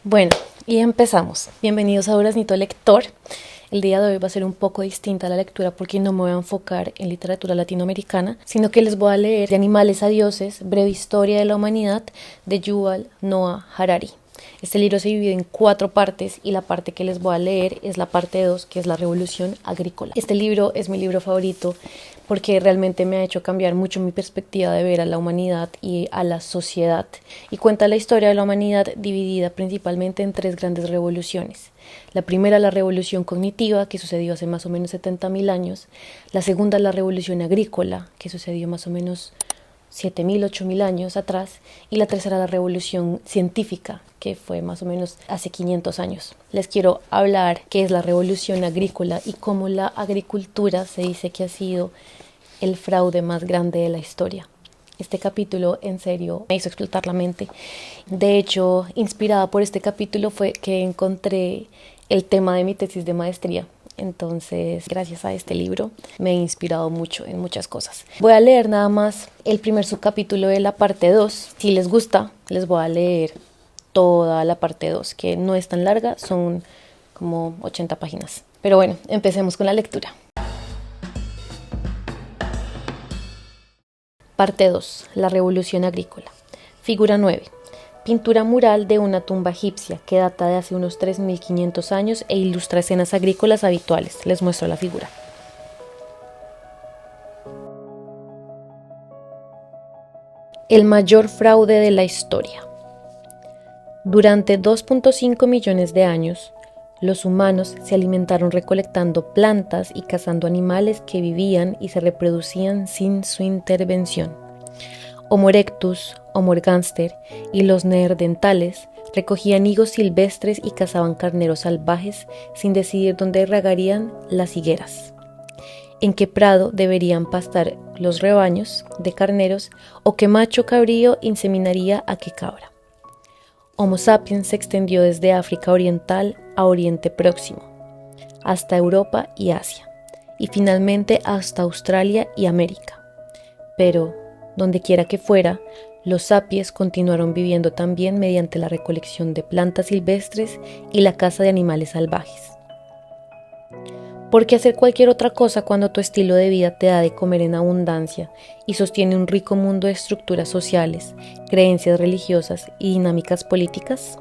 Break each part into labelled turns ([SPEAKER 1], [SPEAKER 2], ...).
[SPEAKER 1] Bueno, y empezamos. Bienvenidos a Duraznito Lector. El día de hoy va a ser un poco distinta a la lectura porque no me voy a enfocar en literatura latinoamericana, sino que les voy a leer De animales a dioses, breve historia de la humanidad de Yuval Noah Harari. Este libro se divide en 4 partes y la parte que les voy a leer es la parte 2, que es la revolución agrícola. Este libro es mi libro favorito porque realmente me ha hecho cambiar mucho mi perspectiva de ver a la humanidad y a la sociedad, y cuenta la historia de la humanidad dividida principalmente en 3 grandes revoluciones. La primera, la revolución cognitiva, que sucedió hace más o menos 70.000 años. La segunda, la revolución agrícola, que sucedió más o menos 7.000, 8.000 años atrás, y la tercera, la revolución científica, que fue más o menos hace 500 años. Les quiero hablar qué es la revolución agrícola y cómo la agricultura se dice que ha sido el fraude más grande de la historia. Este capítulo en serio me hizo explotar la mente. De hecho, inspirada por este capítulo fue que encontré el tema de mi tesis de maestría. Entonces, gracias a este libro me he inspirado mucho en muchas cosas. Voy a leer nada más el primer subcapítulo de la parte 2. Si les gusta, les voy a leer toda la parte 2, que no es tan larga, son como 80 páginas. Pero bueno, empecemos con la lectura. Parte 2. La revolución agrícola. Figura 9. Pintura mural de una tumba egipcia que data de hace unos 3.500 años e ilustra escenas agrícolas habituales. Les muestro la figura. El mayor fraude de la historia. Durante 2.5 millones de años, los humanos se alimentaron recolectando plantas y cazando animales que vivían y se reproducían sin su intervención. Homo erectus, Homo ergaster y los neandertales recogían higos silvestres y cazaban carneros salvajes sin decidir dónde regarían las higueras, en qué prado deberían pastar los rebaños de carneros o qué macho cabrío inseminaría a qué cabra. Homo sapiens se extendió desde África Oriental a Oriente Próximo, hasta Europa y Asia, y finalmente hasta Australia y América. Pero, donde quiera que fuera, los sapiens continuaron viviendo también mediante la recolección de plantas silvestres y la caza de animales salvajes. ¿Por qué hacer cualquier otra cosa cuando tu estilo de vida te da de comer en abundancia y sostiene un rico mundo de estructuras sociales, creencias religiosas y dinámicas políticas?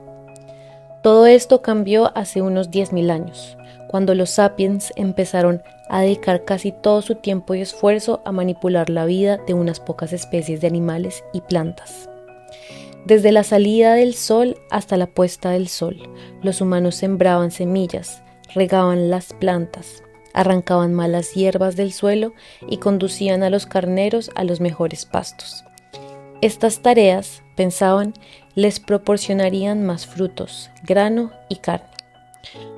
[SPEAKER 1] Todo esto cambió hace unos 10.000 años, cuando los sapiens empezaron a dedicar casi todo su tiempo y esfuerzo a manipular la vida de unas pocas especies de animales y plantas. Desde la salida del sol hasta la puesta del sol, los humanos sembraban semillas, regaban las plantas, arrancaban malas hierbas del suelo y conducían a los carneros a los mejores pastos. Estas tareas, pensaban, les proporcionarían más frutos, grano y carne.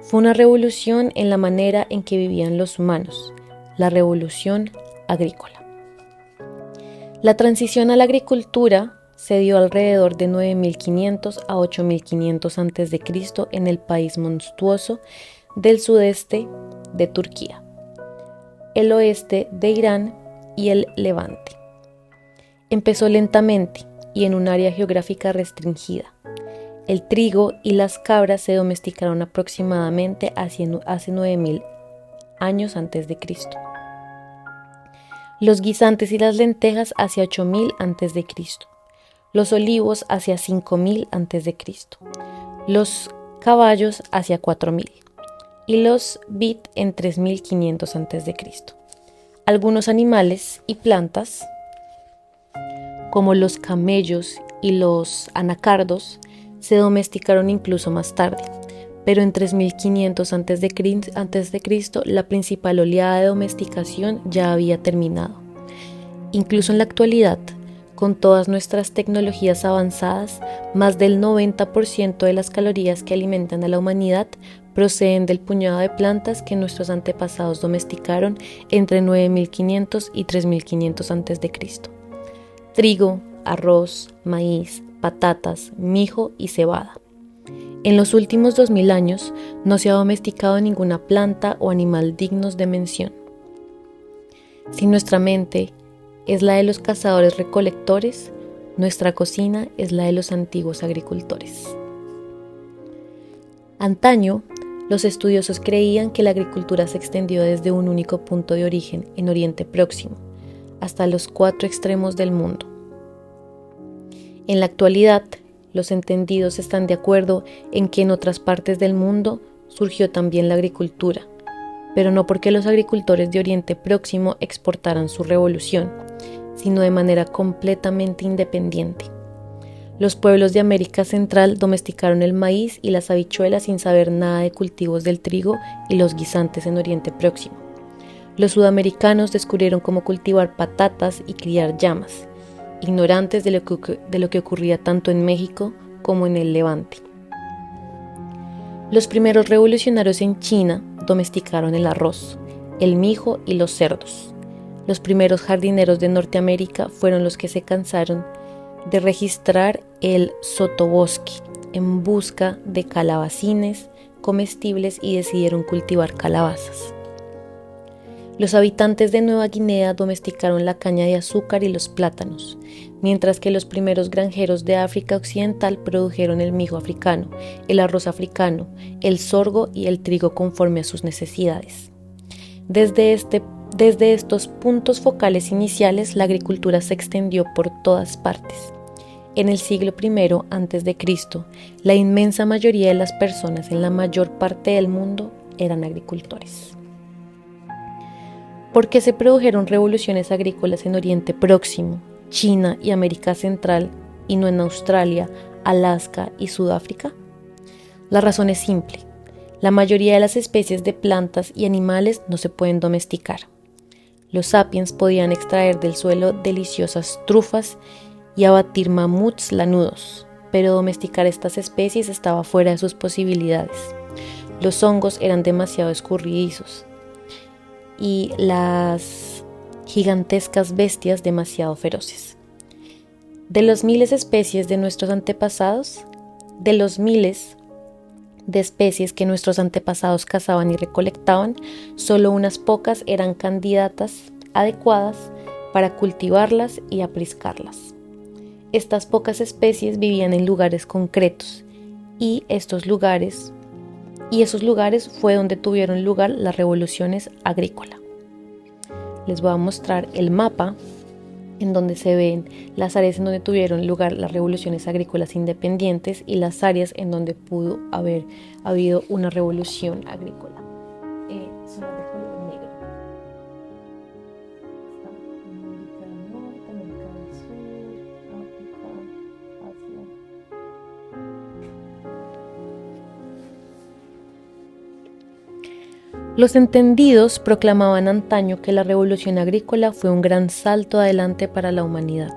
[SPEAKER 1] Fue una revolución en la manera en que vivían los humanos, la revolución agrícola. La transición a la agricultura se dio alrededor de 9.500 a 8.500 a.C. en el país montuoso del sudeste de Turquía, el oeste de Irán y el Levante. Empezó lentamente y en un área geográfica restringida. El trigo y las cabras se domesticaron aproximadamente hace 9.000 años antes de Cristo. Los guisantes y las lentejas hacia 8.000 antes de Cristo. Los olivos hacia 5.000 antes de Cristo. Los caballos hacia 4.000 y los vid en 3.500 a.C. Algunos animales y plantas, como los camellos y los anacardos, se domesticaron incluso más tarde, pero en 3.500 a.C. la principal oleada de domesticación ya había terminado. Incluso en la actualidad, con todas nuestras tecnologías avanzadas, más del 90% de las calorías que alimentan a la humanidad proceden del puñado de plantas que nuestros antepasados domesticaron entre 9.500 y 3.500 a.C. Trigo, arroz, maíz, patatas, mijo y cebada. En los últimos 2.000 años no se ha domesticado ninguna planta o animal dignos de mención. Si nuestra mente es la de los cazadores-recolectores, nuestra cocina es la de los antiguos agricultores. Antaño, los estudiosos creían que la agricultura se extendió desde un único punto de origen en Oriente Próximo hasta los 4 extremos del mundo. En la actualidad, los entendidos están de acuerdo en que en otras partes del mundo surgió también la agricultura, pero no porque los agricultores de Oriente Próximo exportaran su revolución, sino de manera completamente independiente. Los pueblos de América Central domesticaron el maíz y las habichuelas sin saber nada de cultivos del trigo y los guisantes en Oriente Próximo. Los sudamericanos descubrieron cómo cultivar patatas y criar llamas, ignorantes de lo que ocurría tanto en México como en el Levante. Los primeros revolucionarios en China domesticaron el arroz, el mijo y los cerdos. Los primeros jardineros de Norteamérica fueron los que se cansaron de registrar el sotobosque en busca de calabacines comestibles y decidieron cultivar calabazas. Los habitantes de Nueva Guinea domesticaron la caña de azúcar y los plátanos, mientras que los primeros granjeros de África Occidental produjeron el mijo africano, el arroz africano, el sorgo y el trigo conforme a sus necesidades. Desde estos puntos focales iniciales, la agricultura se extendió por todas partes. En el siglo I a.C., la inmensa mayoría de las personas en la mayor parte del mundo eran agricultores. ¿Por qué se produjeron revoluciones agrícolas en Oriente Próximo, China y América Central y no en Australia, Alaska y Sudáfrica? La razón es simple. La mayoría de las especies de plantas y animales no se pueden domesticar. Los sapiens podían extraer del suelo deliciosas trufas y abatir mamuts lanudos, pero domesticar estas especies estaba fuera de sus posibilidades. Los hongos eran demasiado escurridizos y las gigantescas bestias demasiado feroces. De los miles de especies de nuestros antepasados, de los miles de especies que nuestros antepasados cazaban y recolectaban, solo unas pocas eran candidatas adecuadas para cultivarlas y apriscarlas. Estas pocas especies vivían en lugares concretos y esos lugares fue donde tuvieron lugar las revoluciones agrícolas. Les voy a mostrar el mapa en donde se ven las áreas en donde tuvieron lugar las revoluciones agrícolas independientes y las áreas en donde pudo haber habido una revolución agrícola. Son las de color negro. América del Norte, América del Sur, África, Asia. Los entendidos proclamaban antaño que la revolución agrícola fue un gran salto adelante para la humanidad.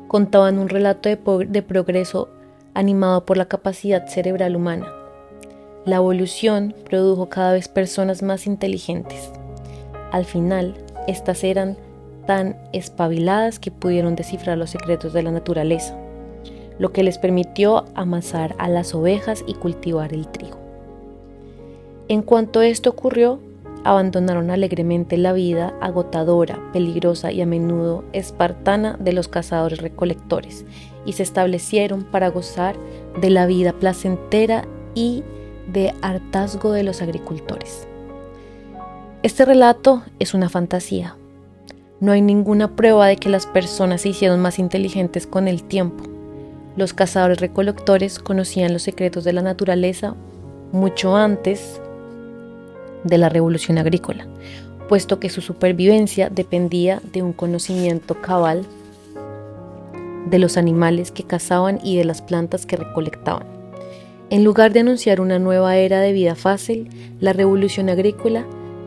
[SPEAKER 1] Contaban un relato de progreso animado por la capacidad cerebral humana. La evolución produjo cada vez personas más inteligentes. Al final, estas eran tan espabiladas que pudieron descifrar los secretos de la naturaleza, lo que les permitió amasar a las ovejas y cultivar el trigo. En cuanto esto ocurrió, abandonaron alegremente la vida agotadora, peligrosa y a menudo espartana de los cazadores-recolectores y se establecieron para gozar de la vida placentera y de hartazgo de los agricultores. Este relato es una fantasía. No hay ninguna prueba de que las personas se hicieron más inteligentes con el tiempo. Los cazadores-recolectores conocían los secretos de la naturaleza mucho antes de la revolución agrícola, puesto que su supervivencia dependía de un conocimiento cabal de los animales que cazaban y de las plantas que recolectaban. En lugar de anunciar una nueva era de vida fácil, la revolución agrícola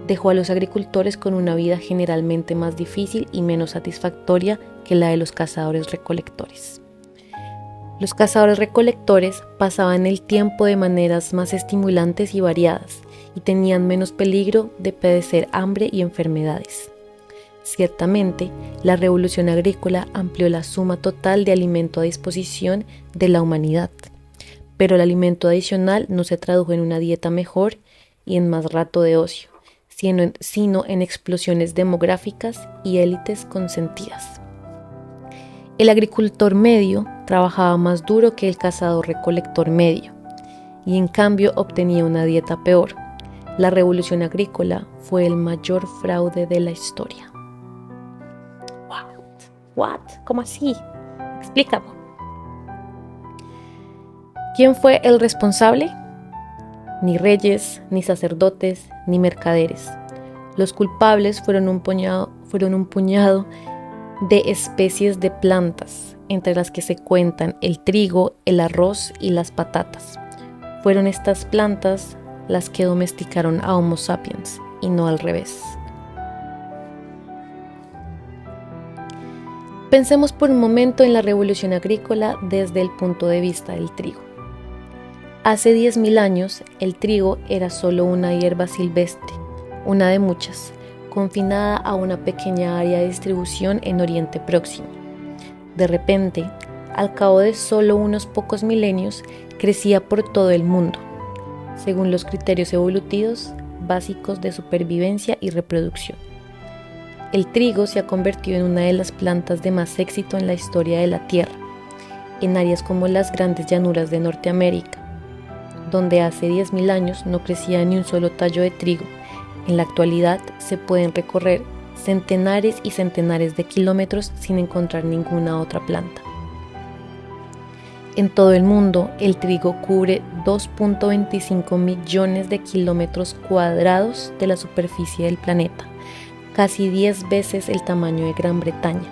[SPEAKER 1] dejó a los agricultores con una vida generalmente más difícil y menos satisfactoria que la de los cazadores-recolectores. Los cazadores-recolectores pasaban el tiempo de maneras más estimulantes y variadas, y tenían menos peligro de padecer hambre y enfermedades. Ciertamente, la revolución agrícola amplió la suma total de alimento a disposición de la humanidad, pero el alimento adicional no se tradujo en una dieta mejor y en más rato de ocio, sino en explosiones demográficas y élites consentidas. El agricultor medio trabajaba más duro que el cazador-recolector medio, y en cambio obtenía una dieta peor. La revolución agrícola fue el mayor fraude de la historia. ¿What? ¿Cómo así? Explícame. ¿Quién fue el responsable? Ni reyes, ni sacerdotes, ni mercaderes. Los culpables fueron un puñado de especies de plantas, entre las que se cuentan el trigo, el arroz y las patatas. Fueron estas plantas las que domesticaron a Homo sapiens, y no al revés. Pensemos por un momento en la revolución agrícola desde el punto de vista del trigo. Hace 10.000 años, el trigo era solo una hierba silvestre, una de muchas, confinada a una pequeña área de distribución en Oriente Próximo. De repente, al cabo de solo unos pocos milenios, crecía por todo el mundo, según los criterios evolutivos básicos de supervivencia y reproducción. El trigo se ha convertido en una de las plantas de más éxito en la historia de la Tierra, en áreas como las grandes llanuras de Norteamérica, donde hace 10.000 años no crecía ni un solo tallo de trigo. En la actualidad se pueden recorrer centenares y centenares de kilómetros sin encontrar ninguna otra planta. En todo el mundo, el trigo cubre 2.25 millones de kilómetros cuadrados de la superficie del planeta, casi 10 veces el tamaño de Gran Bretaña.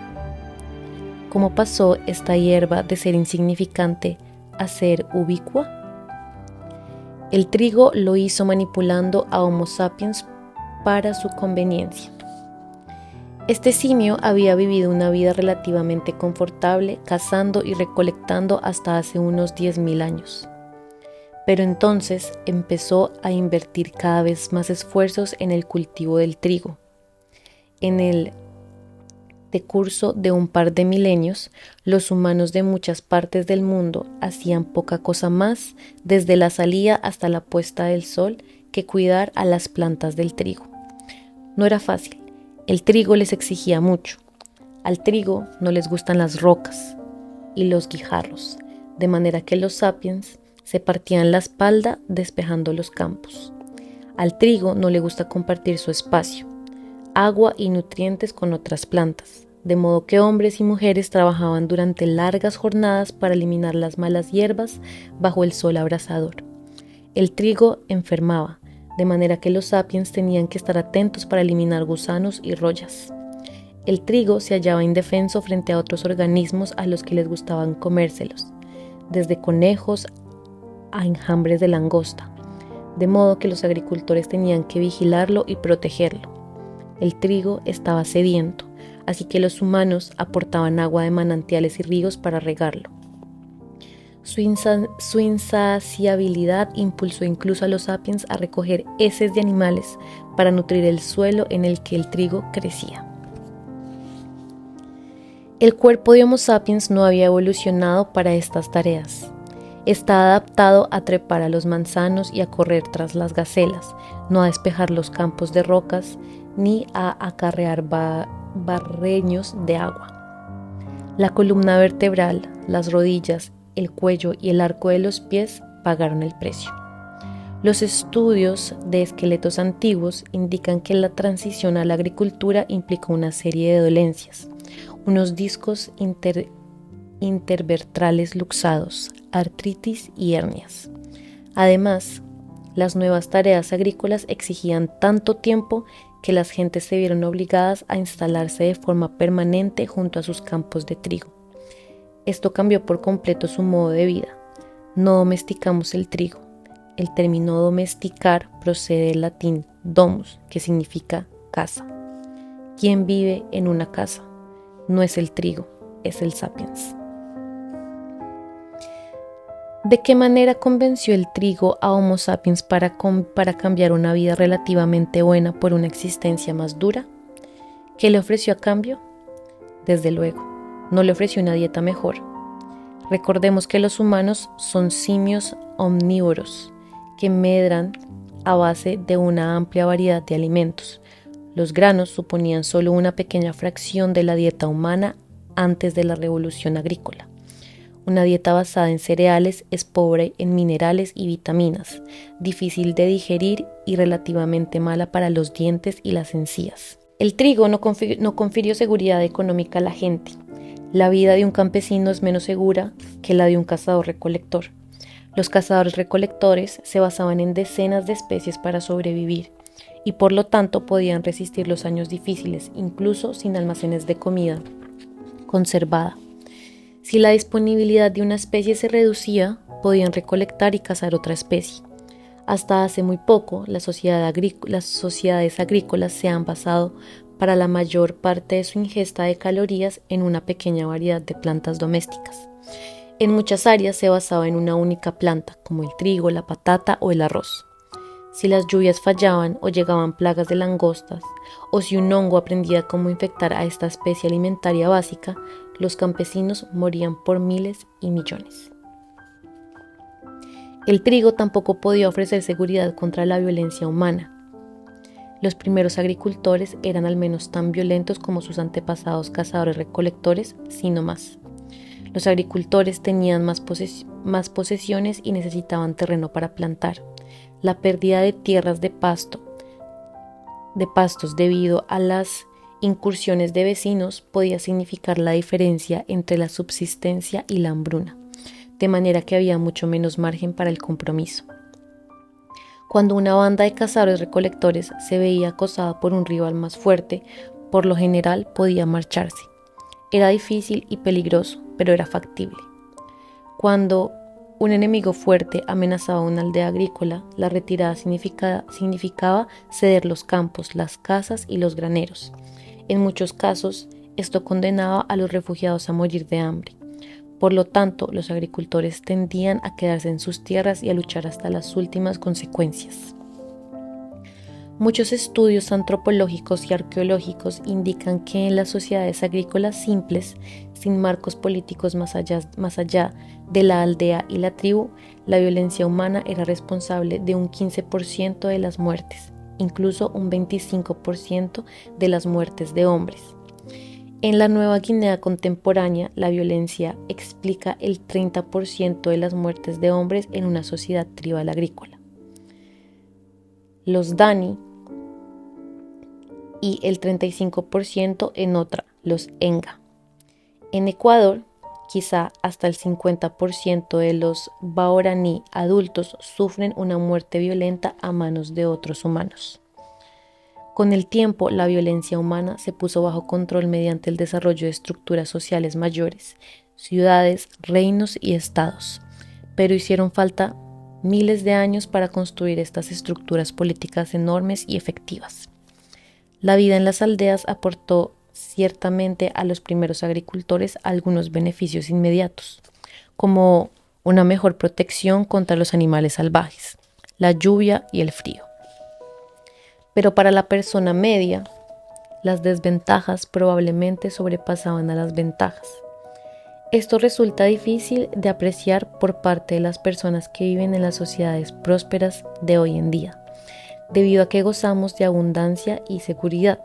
[SPEAKER 1] ¿Cómo pasó esta hierba de ser insignificante a ser ubicua? El trigo lo hizo manipulando a Homo sapiens para su conveniencia. Este simio había vivido una vida relativamente confortable, cazando y recolectando hasta hace unos 10.000 años. Pero entonces empezó a invertir cada vez más esfuerzos en el cultivo del trigo. En el decurso de un par de milenios, los humanos de muchas partes del mundo hacían poca cosa más, desde la salida hasta la puesta del sol, que cuidar a las plantas del trigo. No era fácil, el trigo les exigía mucho. Al trigo no les gustan las rocas y los guijarros, de manera que los sapiens se partían la espalda despejando los campos. Al trigo no le gusta compartir su espacio, agua y nutrientes con otras plantas, de modo que hombres y mujeres trabajaban durante largas jornadas para eliminar las malas hierbas bajo el sol abrasador. El trigo enfermaba, de manera que los sapiens tenían que estar atentos para eliminar gusanos y rollas. El trigo se hallaba indefenso frente a otros organismos a los que les gustaban comérselos, desde conejos a enjambres de langosta, de modo que los agricultores tenían que vigilarlo y protegerlo. El trigo estaba sediento, así que los humanos aportaban agua de manantiales y ríos para regarlo. Su insaciabilidad impulsó incluso a los sapiens a recoger heces de animales para nutrir el suelo en el que el trigo crecía. El cuerpo de Homo sapiens no había evolucionado para estas tareas. Está adaptado a trepar a los manzanos y a correr tras las gacelas, no a despejar los campos de rocas, ni a acarrear barreños de agua. La columna vertebral, las rodillas, el cuello y el arco de los pies pagaron el precio. Los estudios de esqueletos antiguos indican que la transición a la agricultura implicó una serie de dolencias, unos discos intervertebrales luxados, artritis y hernias. Además, las nuevas tareas agrícolas exigían tanto tiempo que las gentes se vieron obligadas a instalarse de forma permanente junto a sus campos de trigo. Esto cambió por completo su modo de vida. No domesticamos el trigo. El término domesticar procede del latín domus, que significa casa. ¿Quién vive en una casa? No es el trigo, es el sapiens. ¿De qué manera convenció el trigo a Homo sapiens para cambiar una vida relativamente buena por una existencia más dura? ¿Qué le ofreció a cambio? Desde luego, no le ofreció una dieta mejor. Recordemos que los humanos son simios omnívoros que medran a base de una amplia variedad de alimentos. Los granos suponían solo una pequeña fracción de la dieta humana antes de la revolución agrícola. Una dieta basada en cereales es pobre en minerales y vitaminas, difícil de digerir y relativamente mala para los dientes y las encías. El trigo no confirió seguridad económica a la gente. La vida de un campesino es menos segura que la de un cazador-recolector. Los cazadores-recolectores se basaban en decenas de especies para sobrevivir y por lo tanto podían resistir los años difíciles, incluso sin almacenes de comida conservada. Si la disponibilidad de una especie se reducía, podían recolectar y cazar otra especie. Hasta hace muy poco, las sociedades agrícolas se han basado para la mayor parte de su ingesta de calorías en una pequeña variedad de plantas domésticas. En muchas áreas se basaba en una única planta, como el trigo, la patata o el arroz. Si las lluvias fallaban o llegaban plagas de langostas, o si un hongo aprendía cómo infectar a esta especie alimentaria básica, los campesinos morían por miles y millones. El trigo tampoco podía ofrecer seguridad contra la violencia humana. Los primeros agricultores eran al menos tan violentos como sus antepasados cazadores-recolectores, sino más. Los agricultores tenían más posesiones y necesitaban terreno para plantar. La pérdida de tierras de pastos debido a las incursiones de vecinos podía significar la diferencia entre la subsistencia y la hambruna, de manera que había mucho menos margen para el compromiso. Cuando una banda de cazadores-recolectores se veía acosada por un rival más fuerte, por lo general podía marcharse. Era difícil y peligroso, pero era factible. Cuando un enemigo fuerte amenazaba una aldea agrícola, la retirada significaba ceder los campos, las casas y los graneros. En muchos casos, esto condenaba a los refugiados a morir de hambre. Por lo tanto, los agricultores tendían a quedarse en sus tierras y a luchar hasta las últimas consecuencias. Muchos estudios antropológicos y arqueológicos indican que en las sociedades agrícolas simples, sin marcos políticos más allá de la aldea y la tribu, la violencia humana era responsable de un 15% de las muertes, incluso un 25% de las muertes de hombres. En la Nueva Guinea contemporánea, la violencia explica el 30% de las muertes de hombres en una sociedad tribal agrícola. Los Dani y el 35% en otra, los Enga. En Ecuador, quizá hasta el 50% de los Baoraní adultos sufren una muerte violenta a manos de otros humanos. Con el tiempo, la violencia humana se puso bajo control mediante el desarrollo de estructuras sociales mayores, ciudades, reinos y estados, pero hicieron falta miles de años para construir estas estructuras políticas enormes y efectivas. La vida en las aldeas aportó ciertamente a los primeros agricultores algunos beneficios inmediatos, como una mejor protección contra los animales salvajes, la lluvia y el frío. Pero para la persona media, las desventajas probablemente sobrepasaban a las ventajas. Esto resulta difícil de apreciar por parte de las personas que viven en las sociedades prósperas de hoy en día, debido a que gozamos de abundancia y seguridad,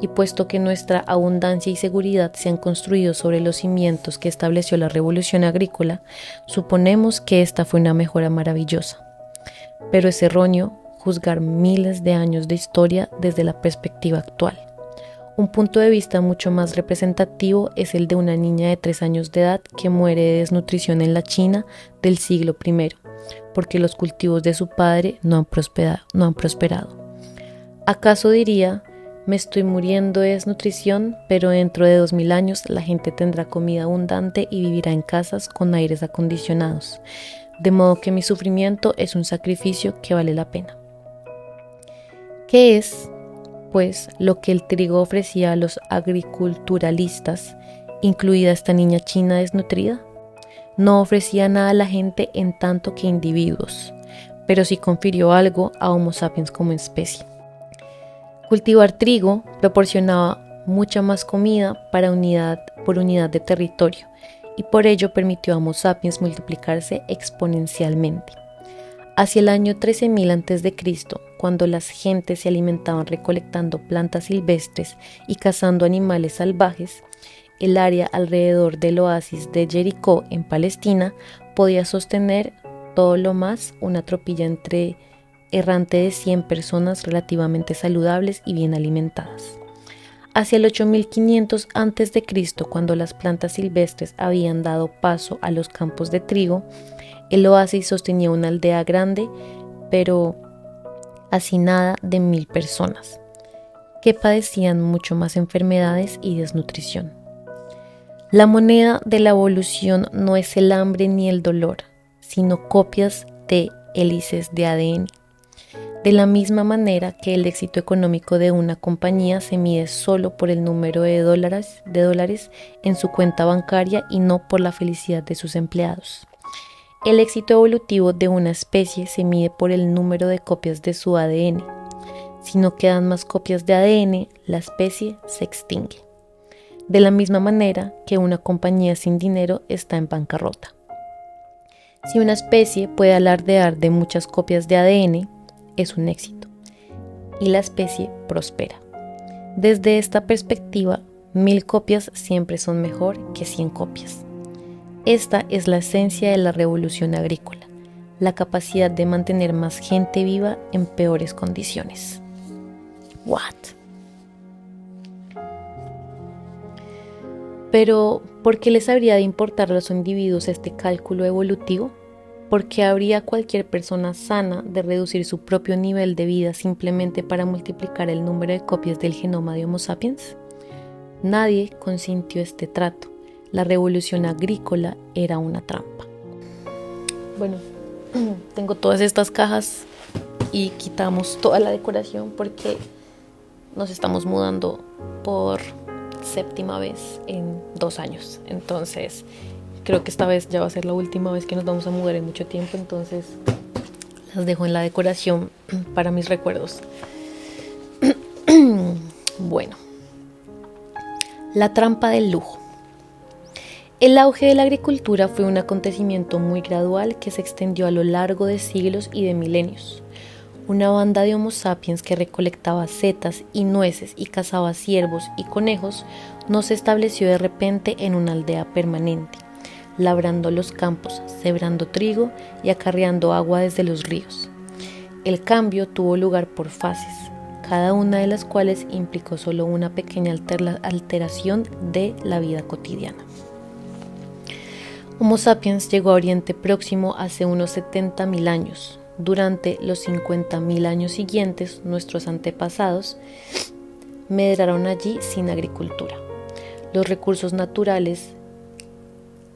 [SPEAKER 1] y puesto que nuestra abundancia y seguridad se han construido sobre los cimientos que estableció la revolución agrícola, suponemos que esta fue una mejora maravillosa. Pero es erróneo juzgar miles de años de historia desde la perspectiva actual. Un punto de vista mucho más representativo es el de una niña de 3 años de edad que muere de desnutrición en la China del siglo I, porque los cultivos de su padre no han prosperado. ¿Acaso diría, me estoy muriendo de desnutrición, pero dentro de 2000 años la gente tendrá comida abundante y vivirá en casas con aires acondicionados, de modo que mi sufrimiento es un sacrificio que vale la pena? ¿Qué es, pues, lo que el trigo ofrecía a los agriculturalistas, incluida esta niña china desnutrida? No ofrecía nada a la gente en tanto que individuos, pero sí confirió algo a Homo sapiens como especie. Cultivar trigo proporcionaba mucha más comida por unidad de territorio y por ello permitió a Homo sapiens multiplicarse exponencialmente. Hacia el año 13.000 a.C., cuando las gentes se alimentaban recolectando plantas silvestres y cazando animales salvajes, el área alrededor del oasis de Jericó en Palestina podía sostener todo lo más una tropilla errante de 100 personas relativamente saludables y bien alimentadas. Hacia el 8500 a.C., cuando las plantas silvestres habían dado paso a los campos de trigo, el oasis sostenía una aldea grande, pero hacinada de 1000 personas, que padecían mucho más enfermedades y desnutrición. La moneda de la evolución no es el hambre ni el dolor, sino copias de hélices de ADN. De la misma manera que el éxito económico de una compañía se mide solo por el número de dólares en su cuenta bancaria y no por la felicidad de sus empleados. El éxito evolutivo de una especie se mide por el número de copias de su ADN. Si no quedan más copias de ADN, la especie se extingue. De la misma manera que una compañía sin dinero está en bancarrota. Si una especie puede alardear de muchas copias de ADN, es un éxito, y la especie prospera. Desde esta perspectiva, 1000 copias siempre son mejor que 100 copias. Esta es la esencia de la revolución agrícola, la capacidad de mantener más gente viva en peores condiciones. What? Pero, ¿por qué les habría de importar a los individuos este cálculo evolutivo? ¿Por qué habría cualquier persona sana de reducir su propio nivel de vida simplemente para multiplicar el número de copias del genoma de Homo sapiens? Nadie consintió este trato. La revolución agrícola era una trampa. Bueno, tengo todas estas cajas y quitamos toda la decoración porque nos estamos mudando por 7ª vez en 2 años. Entonces, creo que esta vez ya va a ser la última vez que nos vamos a mudar en mucho tiempo. Entonces, las dejo en la decoración para mis recuerdos. Bueno, la trampa del lujo. El auge de la agricultura fue un acontecimiento muy gradual que se extendió a lo largo de siglos y de milenios. Una banda de Homo sapiens que recolectaba setas y nueces y cazaba ciervos y conejos no se estableció de repente en una aldea permanente, labrando los campos, sembrando trigo y acarreando agua desde los ríos. El cambio tuvo lugar por fases, cada una de las cuales implicó solo una pequeña alteración de la vida cotidiana. Homo sapiens llegó a Oriente Próximo hace unos 70.000 años. Durante los 50.000 años siguientes, nuestros antepasados medraron allí sin agricultura. Los recursos naturales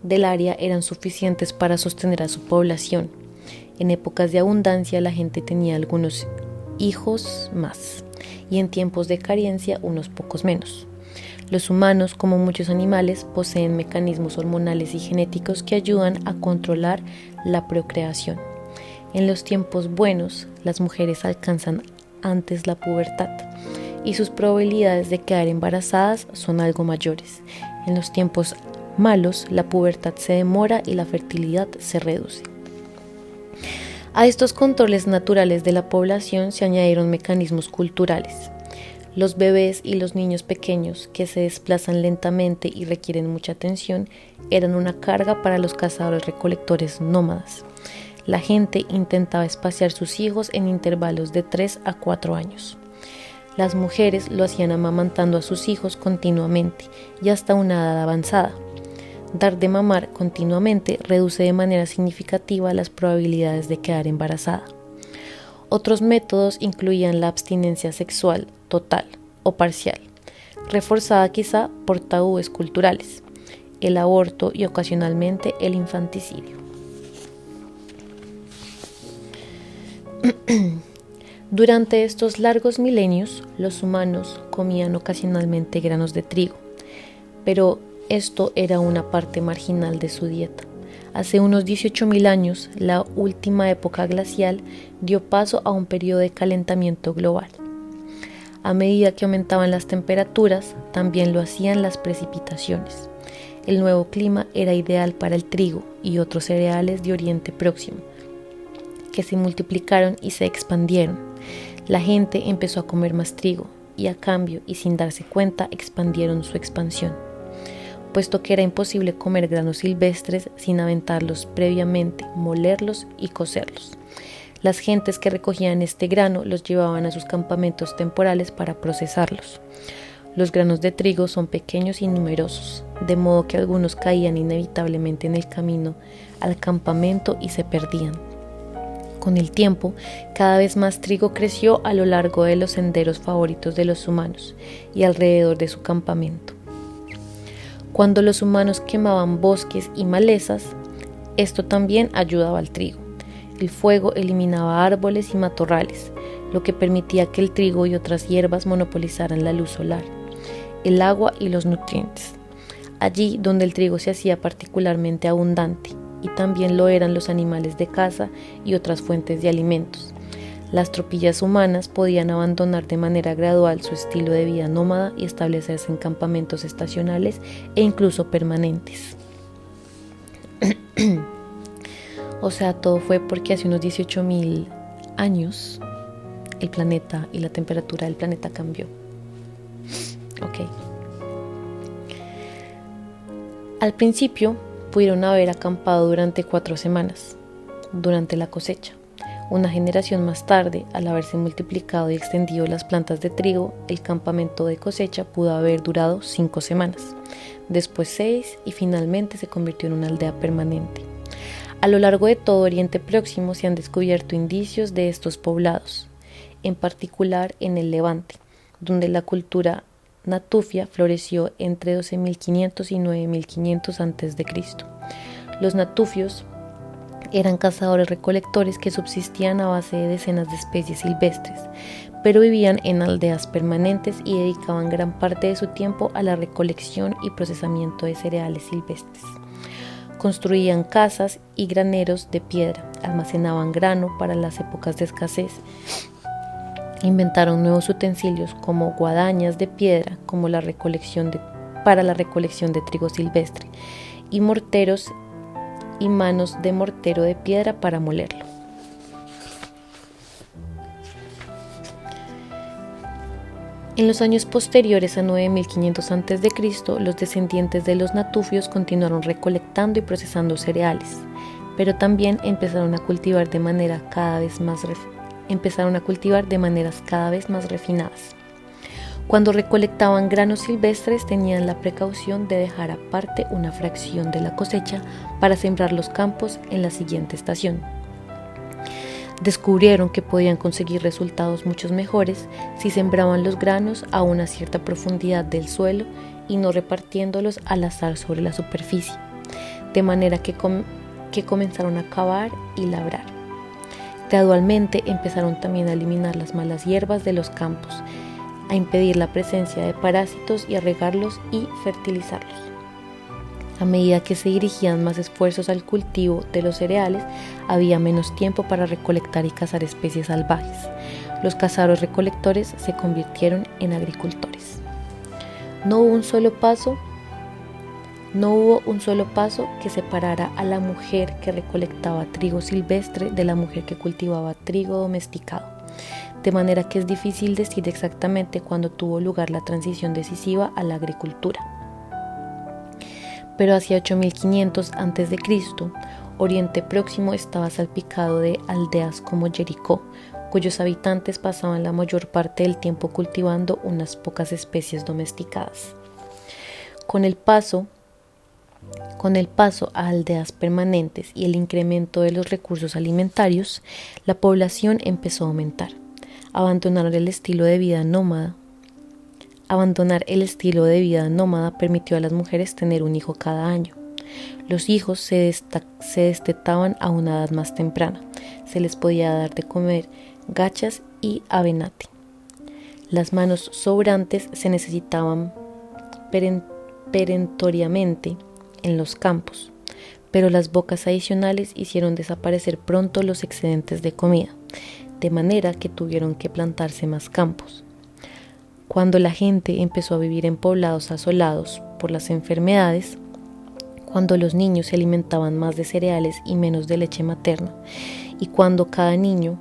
[SPEAKER 1] del área eran suficientes para sostener a su población. En épocas de abundancia la gente tenía algunos hijos más y en tiempos de carencia unos pocos menos. Los humanos, como muchos animales, poseen mecanismos hormonales y genéticos que ayudan a controlar la procreación. En los tiempos buenos, las mujeres alcanzan antes la pubertad y sus probabilidades de quedar embarazadas son algo mayores. En los tiempos malos, la pubertad se demora y la fertilidad se reduce. A estos controles naturales de la población se añadieron mecanismos culturales. Los bebés y los niños pequeños, que se desplazan lentamente y requieren mucha atención, eran una carga para los cazadores-recolectores nómadas. La gente intentaba espaciar sus hijos en intervalos de 3 a 4 años. Las mujeres lo hacían amamantando a sus hijos continuamente y hasta una edad avanzada. Dar de mamar continuamente reduce de manera significativa las probabilidades de quedar embarazada. Otros métodos incluían la abstinencia sexual total o parcial, reforzada quizá por tabúes culturales, el aborto y ocasionalmente el infanticidio. Durante estos largos milenios, los humanos comían ocasionalmente granos de trigo, pero esto era una parte marginal de su dieta. Hace unos 18.000 años, la última época glacial dio paso a un periodo de calentamiento global. A medida que aumentaban las temperaturas, también lo hacían las precipitaciones. El nuevo clima era ideal para el trigo y otros cereales de Oriente Próximo, que se multiplicaron y se expandieron. La gente empezó a comer más trigo y a cambio y sin darse cuenta expandieron su expansión. puesto que era imposible comer granos silvestres sin aventarlos previamente, molerlos y cocerlos. Las gentes que recogían este grano los llevaban a sus campamentos temporales para procesarlos. Los granos de trigo son pequeños y numerosos, de modo que algunos caían inevitablemente en el camino al campamento y se perdían. Con el tiempo, cada vez más trigo creció a lo largo de los senderos favoritos de los humanos y alrededor de su campamento. Cuando los humanos quemaban bosques y malezas, esto también ayudaba al trigo. El fuego eliminaba árboles y matorrales, lo que permitía que el trigo y otras hierbas monopolizaran la luz solar, el agua y los nutrientes. Allí donde el trigo se hacía particularmente abundante, y también lo eran los animales de caza y otras fuentes de alimentos. Las tropillas humanas podían abandonar de manera gradual su estilo de vida nómada y establecerse en campamentos estacionales e incluso permanentes. O sea, todo fue porque hace unos 18.000 años el planeta y la temperatura del planeta cambió. Ok. Al principio pudieron haber acampado durante 4 semanas, durante la cosecha. Una generación más tarde, al haberse multiplicado y extendido las plantas de trigo, el campamento de cosecha pudo haber durado 5 semanas, después 6 y finalmente se convirtió en una aldea permanente. A lo largo de todo Oriente Próximo se han descubierto indicios de estos poblados, en particular en el Levante, donde la cultura natufia floreció entre 12.500 y 9.500 a.C. Los natufios eran cazadores-recolectores que subsistían a base de decenas de especies silvestres, pero vivían en aldeas permanentes y dedicaban gran parte de su tiempo a la recolección y procesamiento de cereales silvestres. Construían casas y graneros de piedra, almacenaban grano para las épocas de escasez, inventaron nuevos utensilios como guadañas de piedra para la recolección de trigo silvestre y morteros y manos de mortero de piedra para molerlo. En los años posteriores a 9.500 a.C., los descendientes de los natufios continuaron recolectando y procesando cereales, pero también empezaron a cultivar de maneras cada vez más refinadas. Cuando recolectaban granos silvestres, tenían la precaución de dejar aparte una fracción de la cosecha para sembrar los campos en la siguiente estación. Descubrieron que podían conseguir resultados mucho mejores si sembraban los granos a una cierta profundidad del suelo y no repartiéndolos al azar sobre la superficie, de manera que comenzaron a cavar y labrar. Gradualmente empezaron también a eliminar las malas hierbas de los campos, a impedir la presencia de parásitos y a regarlos y fertilizarlos. A medida que se dirigían más esfuerzos al cultivo de los cereales, había menos tiempo para recolectar y cazar especies salvajes. Los cazadores-recolectores se convirtieron en agricultores. No hubo un solo paso que separara a la mujer que recolectaba trigo silvestre de la mujer que cultivaba trigo domesticado, de manera que es difícil decir exactamente cuándo tuvo lugar la transición decisiva a la agricultura. Pero hacia 8.500 a.C., Oriente Próximo estaba salpicado de aldeas como Jericó, cuyos habitantes pasaban la mayor parte del tiempo cultivando unas pocas especies domesticadas. Con el paso a aldeas permanentes y el incremento de los recursos alimentarios, la población empezó a aumentar. Abandonar el estilo de vida nómada permitió a las mujeres tener un hijo cada año. Los hijos se destetaban a una edad más temprana. Se les podía dar de comer gachas y avenate. Las manos sobrantes se necesitaban perentoriamente en los campos, pero las bocas adicionales hicieron desaparecer pronto los excedentes de comida, de manera que tuvieron que plantarse más campos. Cuando la gente empezó a vivir en poblados asolados por las enfermedades, cuando los niños se alimentaban más de cereales y menos de leche materna, y cuando cada niño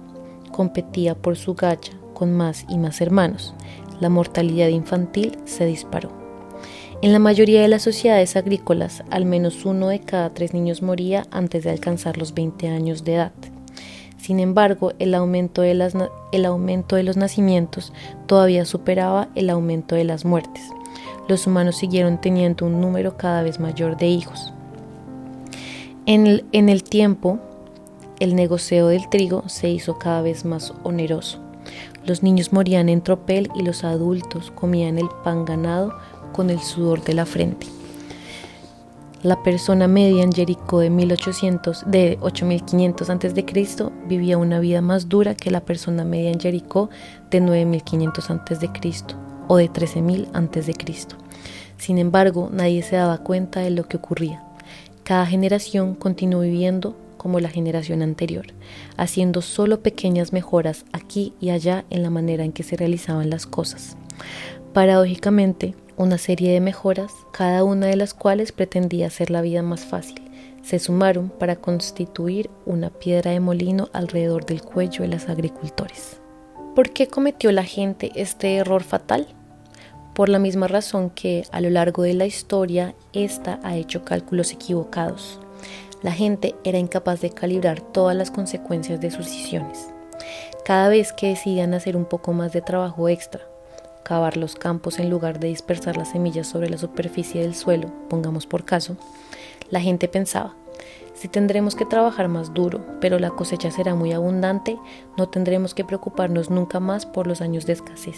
[SPEAKER 1] competía por su gacha con más y más hermanos, la mortalidad infantil se disparó. En la mayoría de las sociedades agrícolas, al menos 1 de cada 3 niños moría antes de alcanzar los 20 años de edad. Sin embargo, el aumento de los nacimientos todavía superaba el aumento de las muertes. Los humanos siguieron teniendo un número cada vez mayor de hijos. En el tiempo, el negocio del trigo se hizo cada vez más oneroso. Los niños morían en tropel y los adultos comían el pan ganado con el sudor de la frente. La persona media en Jericó de 8500 a.C. vivía una vida más dura que la persona media en Jericó de 9500 a.C. o de 13000 a.C. Sin embargo, nadie se daba cuenta de lo que ocurría. Cada generación continuó viviendo como la generación anterior, haciendo solo pequeñas mejoras aquí y allá en la manera en que se realizaban las cosas. Paradójicamente, una serie de mejoras, cada una de las cuales pretendía hacer la vida más fácil, se sumaron para constituir una piedra de molino alrededor del cuello de los agricultores. ¿Por qué cometió la gente este error fatal? Por la misma razón que a lo largo de la historia, ésta ha hecho cálculos equivocados. La gente era incapaz de calibrar todas las consecuencias de sus decisiones. Cada vez que decidían hacer un poco más de trabajo extra, cavar los campos en lugar de dispersar las semillas sobre la superficie del suelo, pongamos por caso, la gente pensaba, si tendremos que trabajar más duro, pero la cosecha será muy abundante, no tendremos que preocuparnos nunca más por los años de escasez.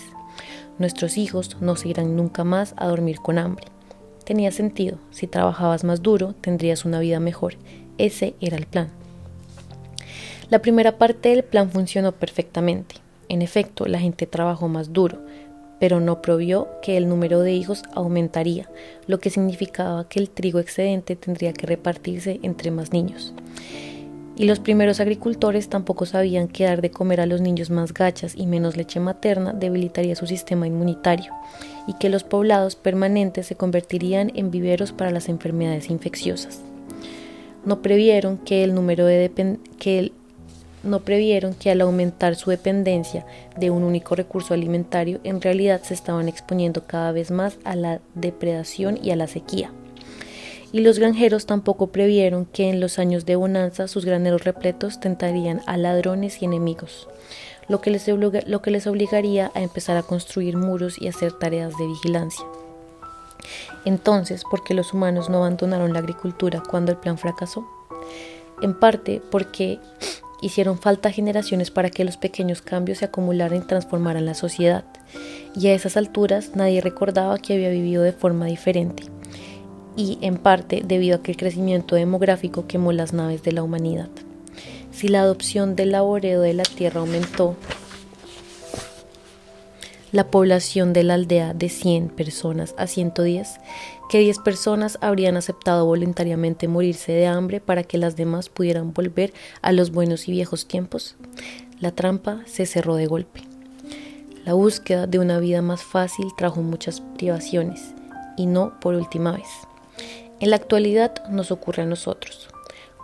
[SPEAKER 1] Nuestros hijos no se irán nunca más a dormir con hambre. Tenía sentido, si trabajabas más duro, tendrías una vida mejor. Ese era el plan. La primera parte del plan funcionó perfectamente. En efecto, la gente trabajó más duro, pero no previó que el número de hijos aumentaría, lo que significaba que el trigo excedente tendría que repartirse entre más niños. Y los primeros agricultores tampoco sabían que dar de comer a los niños más gachas y menos leche materna debilitaría su sistema inmunitario, y que los poblados permanentes se convertirían en viveros para las enfermedades infecciosas. No previeron que al aumentar su dependencia de un único recurso alimentario, en realidad se estaban exponiendo cada vez más a la depredación y a la sequía. Y los granjeros tampoco previeron que en los años de bonanza sus graneros repletos tentarían a ladrones y enemigos, lo que les obligaría a empezar a construir muros y hacer tareas de vigilancia. Entonces, ¿por qué los humanos no abandonaron la agricultura cuando el plan fracasó? En parte porque hicieron falta generaciones para que los pequeños cambios se acumularan y transformaran la sociedad, y a esas alturas nadie recordaba que había vivido de forma diferente, y en parte debido a que el crecimiento demográfico quemó las naves de la humanidad. Si la adopción del laboreo de la tierra aumentó, la población de la aldea de 100 personas a 110, que 10 personas habrían aceptado voluntariamente morirse de hambre para que las demás pudieran volver a los buenos y viejos tiempos. La trampa se cerró de golpe. La búsqueda de una vida más fácil trajo muchas privaciones, y no por última vez. En la actualidad nos ocurre a nosotros.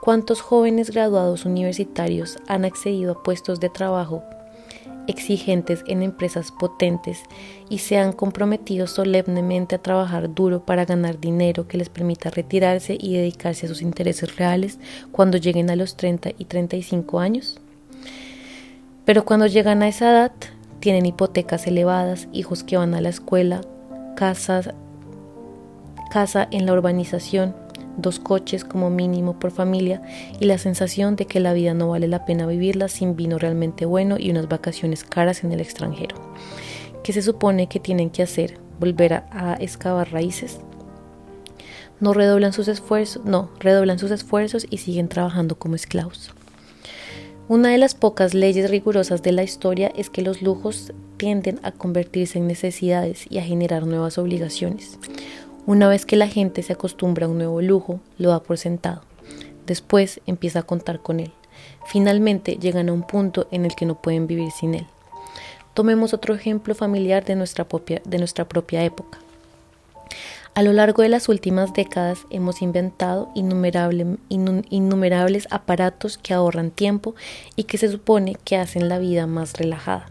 [SPEAKER 1] ¿Cuántos jóvenes graduados universitarios han accedido a puestos de trabajo exigentes en empresas potentes y se han comprometido solemnemente a trabajar duro para ganar dinero que les permita retirarse y dedicarse a sus intereses reales cuando lleguen a los 30 y 35 años? Pero cuando llegan a esa edad, tienen hipotecas elevadas, hijos que van a la escuela, casa en la urbanización, 2 coches como mínimo por familia y la sensación de que la vida no vale la pena vivirla sin vino realmente bueno y unas vacaciones caras en el extranjero. ¿Qué se supone que tienen que hacer? ¿Volver a excavar raíces? Redoblan sus esfuerzos y siguen trabajando como esclavos. Una de las pocas leyes rigurosas de la historia es que los lujos tienden a convertirse en necesidades y a generar nuevas obligaciones. Una vez que la gente se acostumbra a un nuevo lujo, lo da por sentado. Después empieza a contar con él. Finalmente llegan a un punto en el que no pueden vivir sin él. Tomemos otro ejemplo familiar de nuestra propia época. A lo largo de las últimas décadas hemos inventado innumerables aparatos que ahorran tiempo y que se supone que hacen la vida más relajada.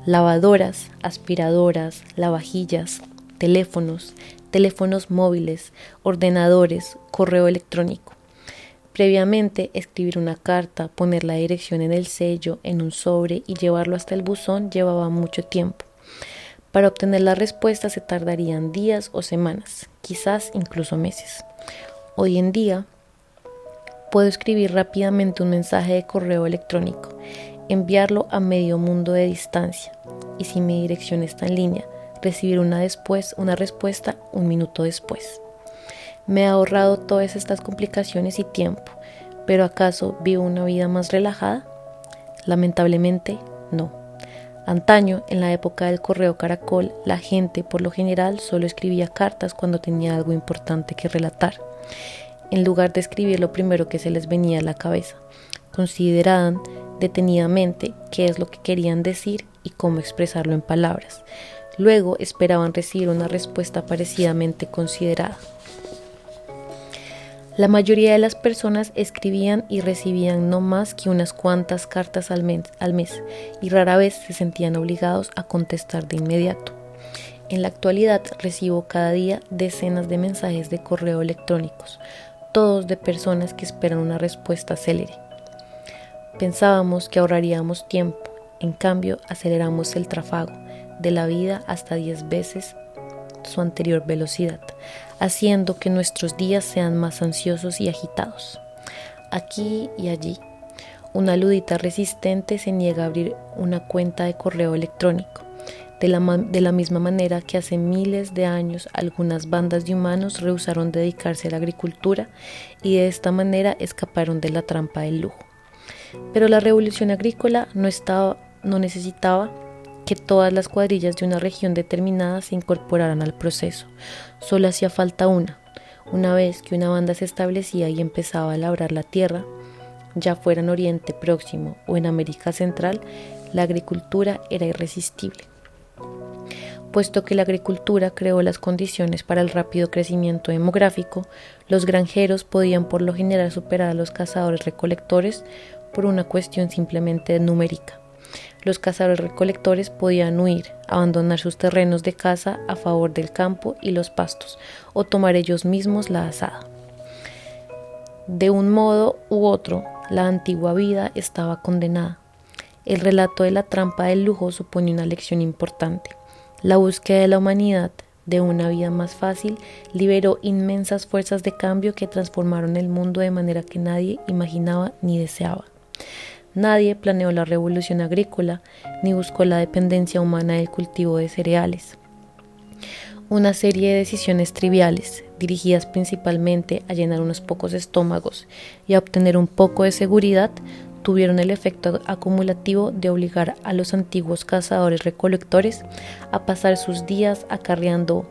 [SPEAKER 1] Lavadoras, aspiradoras, lavavajillas, teléfonos, teléfonos móviles, ordenadores, correo electrónico. Previamente, escribir una carta, poner la dirección en el sello, en un sobre y llevarlo hasta el buzón llevaba mucho tiempo. Para obtener la respuesta se tardarían días o semanas, quizás incluso meses. Hoy en día, puedo escribir rápidamente un mensaje de correo electrónico, enviarlo a medio mundo de distancia y si mi dirección está en línea, recibir una respuesta un minuto después. Me ha ahorrado todas estas complicaciones y tiempo, pero ¿acaso vivo una vida más relajada? Lamentablemente, no. Antaño, en la época del correo caracol, la gente por lo general solo escribía cartas cuando tenía algo importante que relatar. En lugar de escribir lo primero que se les venía a la cabeza, consideraban detenidamente qué es lo que querían decir y cómo expresarlo en palabras. Luego esperaban recibir una respuesta parecidamente considerada. La mayoría de las personas escribían y recibían no más que unas cuantas cartas al mes y rara vez se sentían obligados a contestar de inmediato. En la actualidad recibo cada día decenas de mensajes de correo electrónicos, todos de personas que esperan una respuesta célere. Pensábamos que ahorraríamos tiempo, en cambio aceleramos el tráfago de la vida hasta 10 veces su anterior velocidad, haciendo que nuestros días sean más ansiosos y agitados. Aquí y allí, una ludita resistente se niega a abrir una cuenta de correo electrónico, de la misma manera que hace miles de años algunas bandas de humanos rehusaron dedicarse a la agricultura y de esta manera escaparon de la trampa del lujo. Pero la revolución agrícola no necesitaba que todas las cuadrillas de una región determinada se incorporaran al proceso. Solo hacía falta una. Una vez que una banda se establecía y empezaba a labrar la tierra, ya fuera en Oriente Próximo o en América Central, la agricultura era irresistible. Puesto que la agricultura creó las condiciones para el rápido crecimiento demográfico, los granjeros podían por lo general superar a los cazadores-recolectores por una cuestión simplemente numérica. Los cazadores-recolectores podían huir, abandonar sus terrenos de caza a favor del campo y los pastos, o tomar ellos mismos la azada. De un modo u otro, la antigua vida estaba condenada. El relato de la trampa del lujo supone una lección importante. La búsqueda de la humanidad de una vida más fácil liberó inmensas fuerzas de cambio que transformaron el mundo de manera que nadie imaginaba ni deseaba. Nadie planeó la revolución agrícola ni buscó la dependencia humana del cultivo de cereales. Una serie de decisiones triviales, dirigidas principalmente a llenar unos pocos estómagos y a obtener un poco de seguridad, tuvieron el efecto acumulativo de obligar a los antiguos cazadores-recolectores a pasar sus días acarreando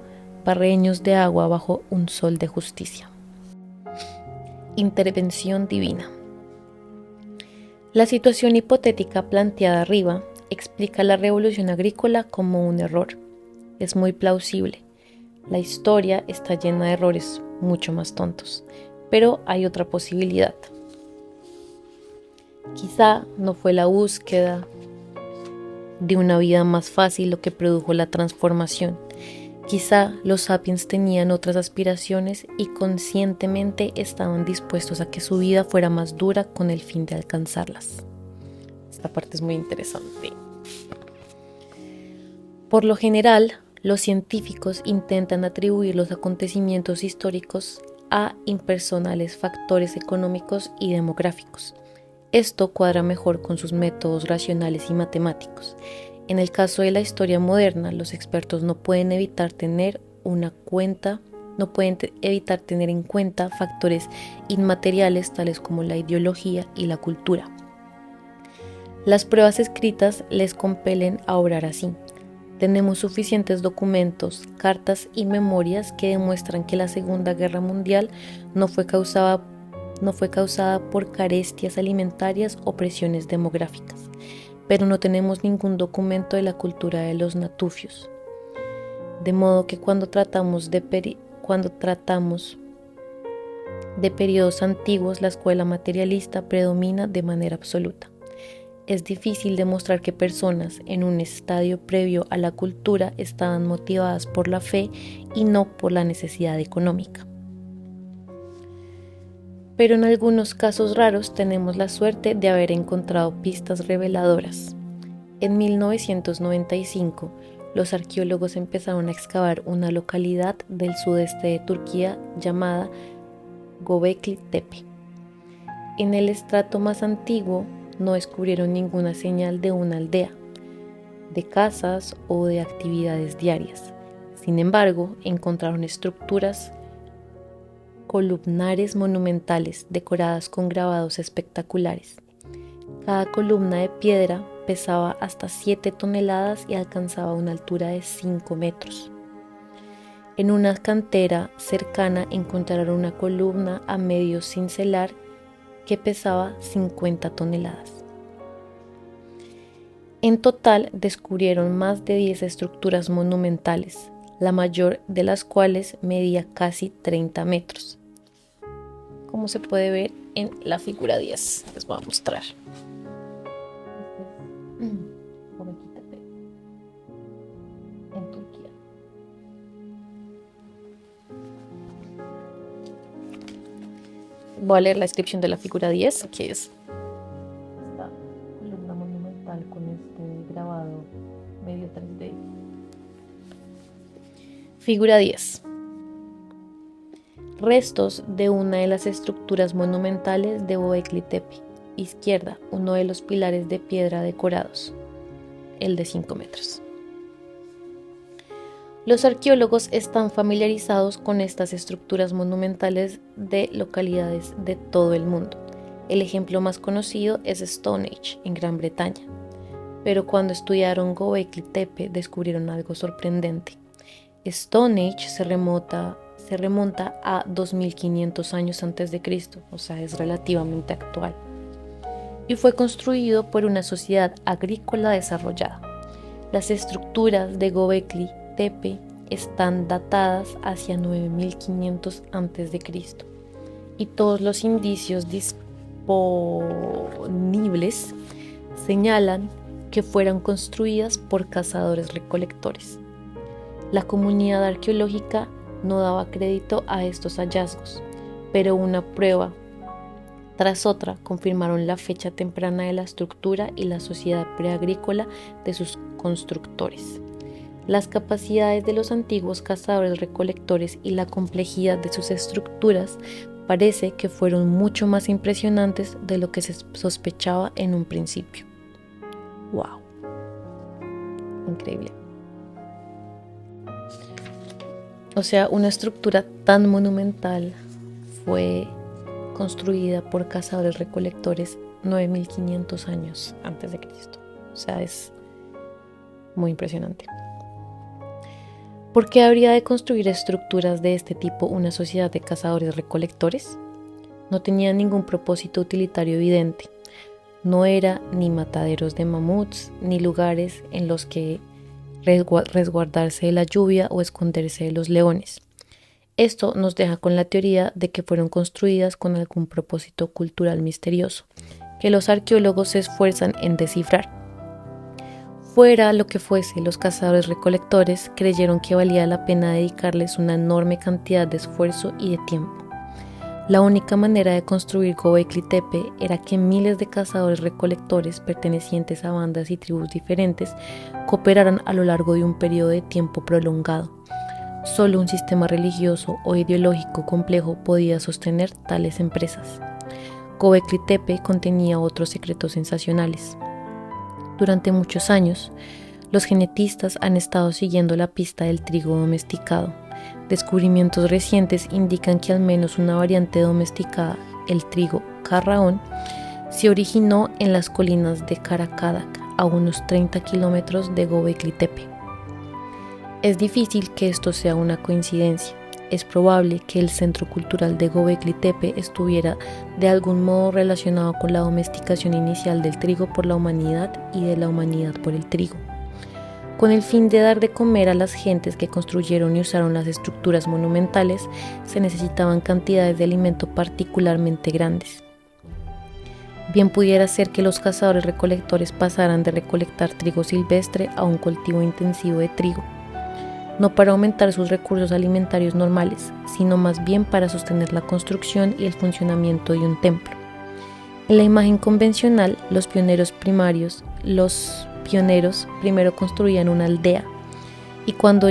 [SPEAKER 1] barreños de agua bajo un sol de justicia. Intervención divina. La situación hipotética planteada arriba explica la revolución agrícola como un error. Es muy plausible. La historia está llena de errores mucho más tontos, pero hay otra posibilidad. Quizá no fue la búsqueda de una vida más fácil lo que produjo la transformación. Quizá los sapiens tenían otras aspiraciones y conscientemente estaban dispuestos a que su vida fuera más dura con el fin de alcanzarlas. Esta parte es muy interesante. Por lo general, los científicos intentan atribuir los acontecimientos históricos a impersonales factores económicos y demográficos. Esto cuadra mejor con sus métodos racionales y matemáticos. En el caso de la historia moderna, los expertos no pueden evitar tener en cuenta factores inmateriales tales como la ideología y la cultura. Las pruebas escritas les compelen a obrar así. Tenemos suficientes documentos, cartas y memorias que demuestran que la Segunda Guerra Mundial no fue causada por carencias alimentarias o presiones demográficas, pero no tenemos ningún documento de la cultura de los natufios. De modo que cuando tratamos de periodos antiguos, la escuela materialista predomina de manera absoluta. es difícil demostrar que personas en un estadio previo a la cultura estaban motivadas por la fe y no por la necesidad económica. Pero en algunos casos raros tenemos la suerte de haber encontrado pistas reveladoras. En 1995, los arqueólogos empezaron a excavar una localidad del sudeste de Turquía llamada Göbekli Tepe. En el estrato más antiguo no descubrieron ninguna señal de una aldea, de casas o de actividades diarias. Sin embargo, encontraron estructuras columnares monumentales decoradas con grabados espectaculares. Cada columna de piedra pesaba hasta 7 toneladas y alcanzaba una altura de 5 metros. En una cantera cercana encontraron una columna a medio cincelar que pesaba 50 toneladas. En total descubrieron más de 10 estructuras monumentales, la mayor de las cuales medía casi 30 metros. Como se puede ver en la figura 10, les voy a mostrar. Göbekli Tepe, en Turquía. Voy a leer la descripción de la figura 10, que es esta columna monumental con este grabado medio 3D. Figura 10. Restos de una de las estructuras monumentales de Göbekli Tepe. Izquierda, uno de los pilares de piedra decorados, el de 5 metros. Los arqueólogos están familiarizados con estas estructuras monumentales de localidades de todo el mundo. El ejemplo más conocido es Stonehenge, en Gran Bretaña. Pero cuando estudiaron Göbekli Tepe descubrieron algo sorprendente. Stonehenge se remonta a 2500 años antes de Cristo, o sea, es relativamente actual, y fue construido por una sociedad agrícola desarrollada. Las estructuras de Göbekli Tepe están datadas hacia 9500 antes de Cristo, y todos los indicios disponibles señalan que fueron construidas por cazadores-recolectores. La comunidad arqueológica no daba crédito a estos hallazgos, pero una prueba tras otra confirmaron la fecha temprana de la estructura y la sociedad preagrícola de sus constructores. Las capacidades de los antiguos cazadores-recolectores y la complejidad de sus estructuras parece que fueron mucho más impresionantes de lo que se sospechaba en un principio. ¡Wow! Increíble. O sea, una estructura tan monumental fue construida por cazadores-recolectores 9500 años antes de Cristo. O sea, es muy impresionante. ¿Por qué habría de construir estructuras de este tipo una sociedad de cazadores-recolectores? No tenía ningún propósito utilitario evidente. No era ni mataderos de mamuts, ni lugares en los que resguardarse de la lluvia o esconderse de los leones. Esto nos deja con la teoría de que fueron construidas con algún propósito cultural misterioso, que los arqueólogos se esfuerzan en descifrar. Fuera lo que fuese, los cazadores-recolectores creyeron que valía la pena dedicarles una enorme cantidad de esfuerzo y de tiempo. La única manera de construir Göbekli Tepe era que miles de cazadores-recolectores pertenecientes a bandas y tribus diferentes cooperaran a lo largo de un periodo de tiempo prolongado. Solo un sistema religioso o ideológico complejo podía sostener tales empresas. Göbekli Tepe contenía otros secretos sensacionales. Durante muchos años, los genetistas han estado siguiendo la pista del trigo domesticado. Descubrimientos recientes indican que al menos una variante domesticada, el trigo Carraón, se originó en las colinas de Karakadak, a unos 30 kilómetros de Göbekli Tepe. Es difícil que esto sea una coincidencia. Es probable que el centro cultural de Göbekli Tepe estuviera de algún modo relacionado con la domesticación inicial del trigo por la humanidad y de la humanidad por el trigo. Con el fin de dar de comer a las gentes que construyeron y usaron las estructuras monumentales, se necesitaban cantidades de alimento particularmente grandes. Bien pudiera ser que los cazadores-recolectores pasaran de recolectar trigo silvestre a un cultivo intensivo de trigo, no para aumentar sus recursos alimentarios normales, sino más bien para sostener la construcción y el funcionamiento de un templo. En la imagen convencional, los pioneros primero construían una aldea, y cuando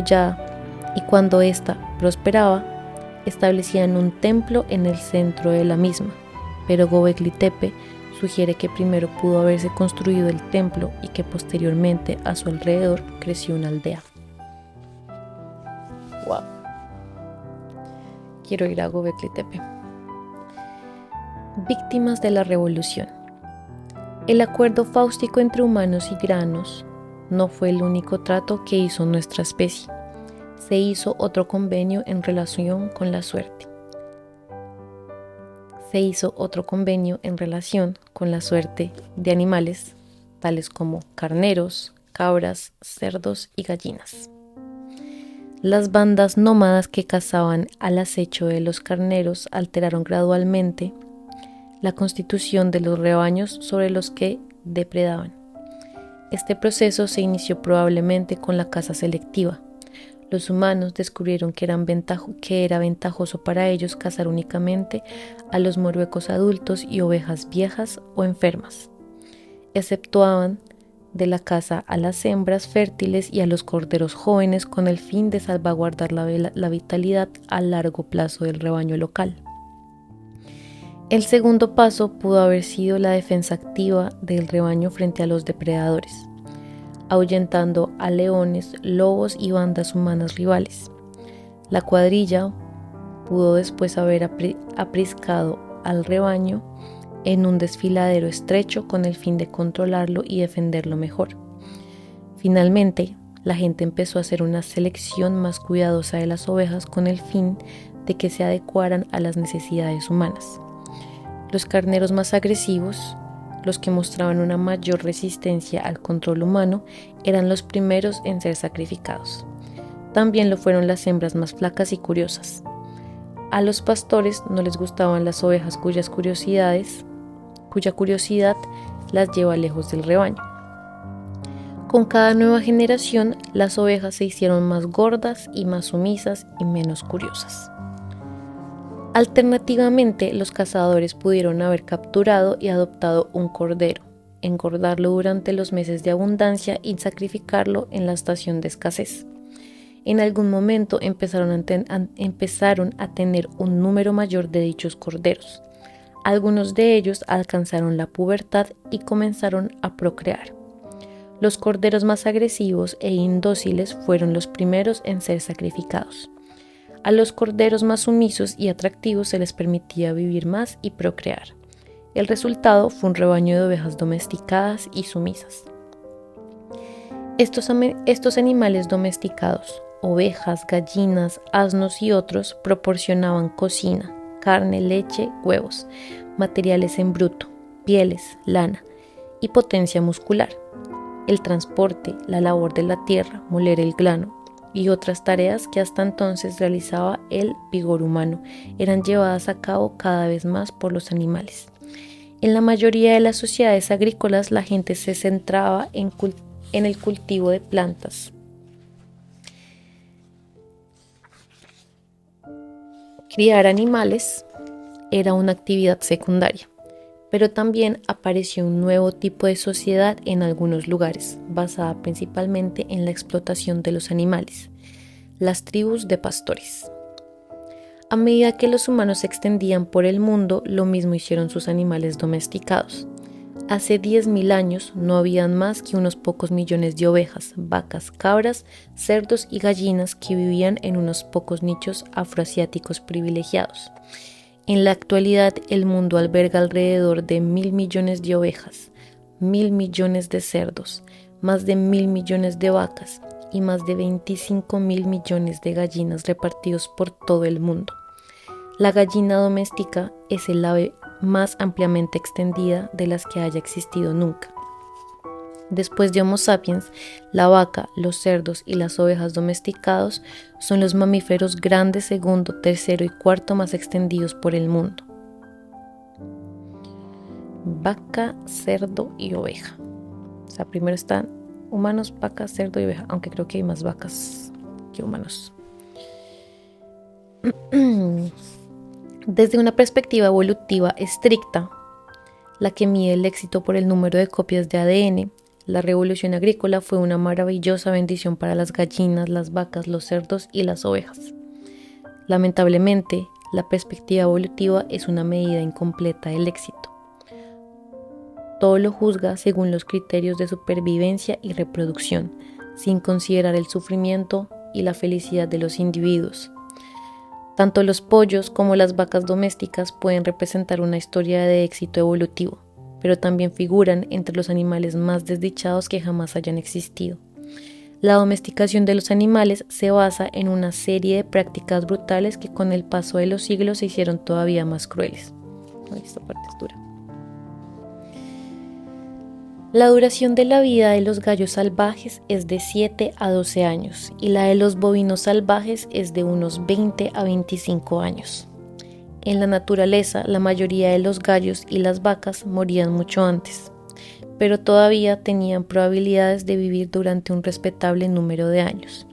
[SPEAKER 1] ésta prosperaba, establecían un templo en el centro de la misma. Pero Göbekli Tepe sugiere que primero pudo haberse construido el templo y que posteriormente a su alrededor creció una aldea. Wow. Quiero ir a Göbekli Tepe. Víctimas de la revolución. El acuerdo fáustico entre humanos y granos no fue el único trato que hizo nuestra especie. Se hizo otro convenio en relación con la suerte. De animales, tales como carneros, cabras, cerdos y gallinas. Las bandas nómadas que cazaban al acecho de los carneros alteraron gradualmente la constitución de los rebaños sobre los que depredaban. Este proceso se inició probablemente con la caza selectiva. Los humanos descubrieron que era ventajoso para ellos cazar únicamente a los moruecos adultos y ovejas viejas o enfermas. Exceptuaban de la caza a las hembras fértiles y a los corderos jóvenes con el fin de salvaguardar la vitalidad a largo plazo del rebaño local. El segundo paso pudo haber sido la defensa activa del rebaño frente a los depredadores, ahuyentando a leones, lobos y bandas humanas rivales. La cuadrilla pudo después haber apriscado al rebaño en un desfiladero estrecho con el fin de controlarlo y defenderlo mejor. Finalmente, la gente empezó a hacer una selección más cuidadosa de las ovejas con el fin de que se adecuaran a las necesidades humanas. Los carneros más agresivos, los que mostraban una mayor resistencia al control humano, eran los primeros en ser sacrificados. También lo fueron las hembras más flacas y curiosas. A los pastores no les gustaban las ovejas cuya curiosidad las lleva lejos del rebaño. Con cada nueva generación, las ovejas se hicieron más gordas y más sumisas y menos curiosas. Alternativamente, los cazadores pudieron haber capturado y adoptado un cordero, engordarlo durante los meses de abundancia y sacrificarlo en la estación de escasez. En algún momento empezaron a tener un número mayor de dichos corderos. Algunos de ellos alcanzaron la pubertad y comenzaron a procrear. Los corderos más agresivos e indóciles fueron los primeros en ser sacrificados. A los corderos más sumisos y atractivos se les permitía vivir más y procrear. El resultado fue un rebaño de ovejas domesticadas y sumisas. Estos animales domesticados, ovejas, gallinas, asnos y otros, proporcionaban cocina, carne, leche, huevos, materiales en bruto, pieles, lana y potencia muscular. El transporte, la labor de la tierra, moler el grano y otras tareas que hasta entonces realizaba el vigor humano eran llevadas a cabo cada vez más por los animales. En la mayoría de las sociedades agrícolas la gente se centraba en el cultivo de plantas. Criar animales era una actividad secundaria, pero también apareció un nuevo tipo de sociedad en algunos lugares, basada principalmente en la explotación de los animales, las tribus de pastores. A medida que los humanos se extendían por el mundo, lo mismo hicieron sus animales domesticados. Hace 10.000 años no habían más que unos pocos millones de ovejas, vacas, cabras, cerdos y gallinas que vivían en unos pocos nichos afroasiáticos privilegiados. En la actualidad, el mundo alberga alrededor de 1.000 millones de ovejas, 1.000 millones de cerdos, más de 1.000 millones de vacas y más de 25.000 millones de gallinas repartidos por todo el mundo. La gallina doméstica es el ave más ampliamente extendida de las que haya existido nunca. Después de Homo sapiens, la vaca, los cerdos y las ovejas domesticados son los mamíferos grandes segundo, tercero y cuarto más extendidos por el mundo. vaca, cerdo y oveja. O sea, primero están humanos, vaca, cerdo y oveja, aunque creo que hay más vacas que humanos. Desde una perspectiva evolutiva estricta, la que mide el éxito por el número de copias de ADN, la revolución agrícola fue una maravillosa bendición para las gallinas, las vacas, los cerdos y las ovejas. Lamentablemente, la perspectiva evolutiva es una medida incompleta del éxito. Todo lo juzga según los criterios de supervivencia y reproducción, sin considerar el sufrimiento y la felicidad de los individuos. Tanto los pollos como las vacas domésticas pueden representar una historia de éxito evolutivo, pero también figuran entre los animales más desdichados que jamás hayan existido. La domesticación de los animales se basa en una serie de prácticas brutales que con el paso de los siglos se hicieron todavía más crueles. Esta parte es dura. La duración de la vida de los gallos salvajes es de 7 a 12 años y la de los bovinos salvajes es de unos 20 a 25 años. En la naturaleza, la mayoría de los gallos y las vacas morían mucho antes, pero todavía tenían probabilidades de vivir durante un respetable número de años.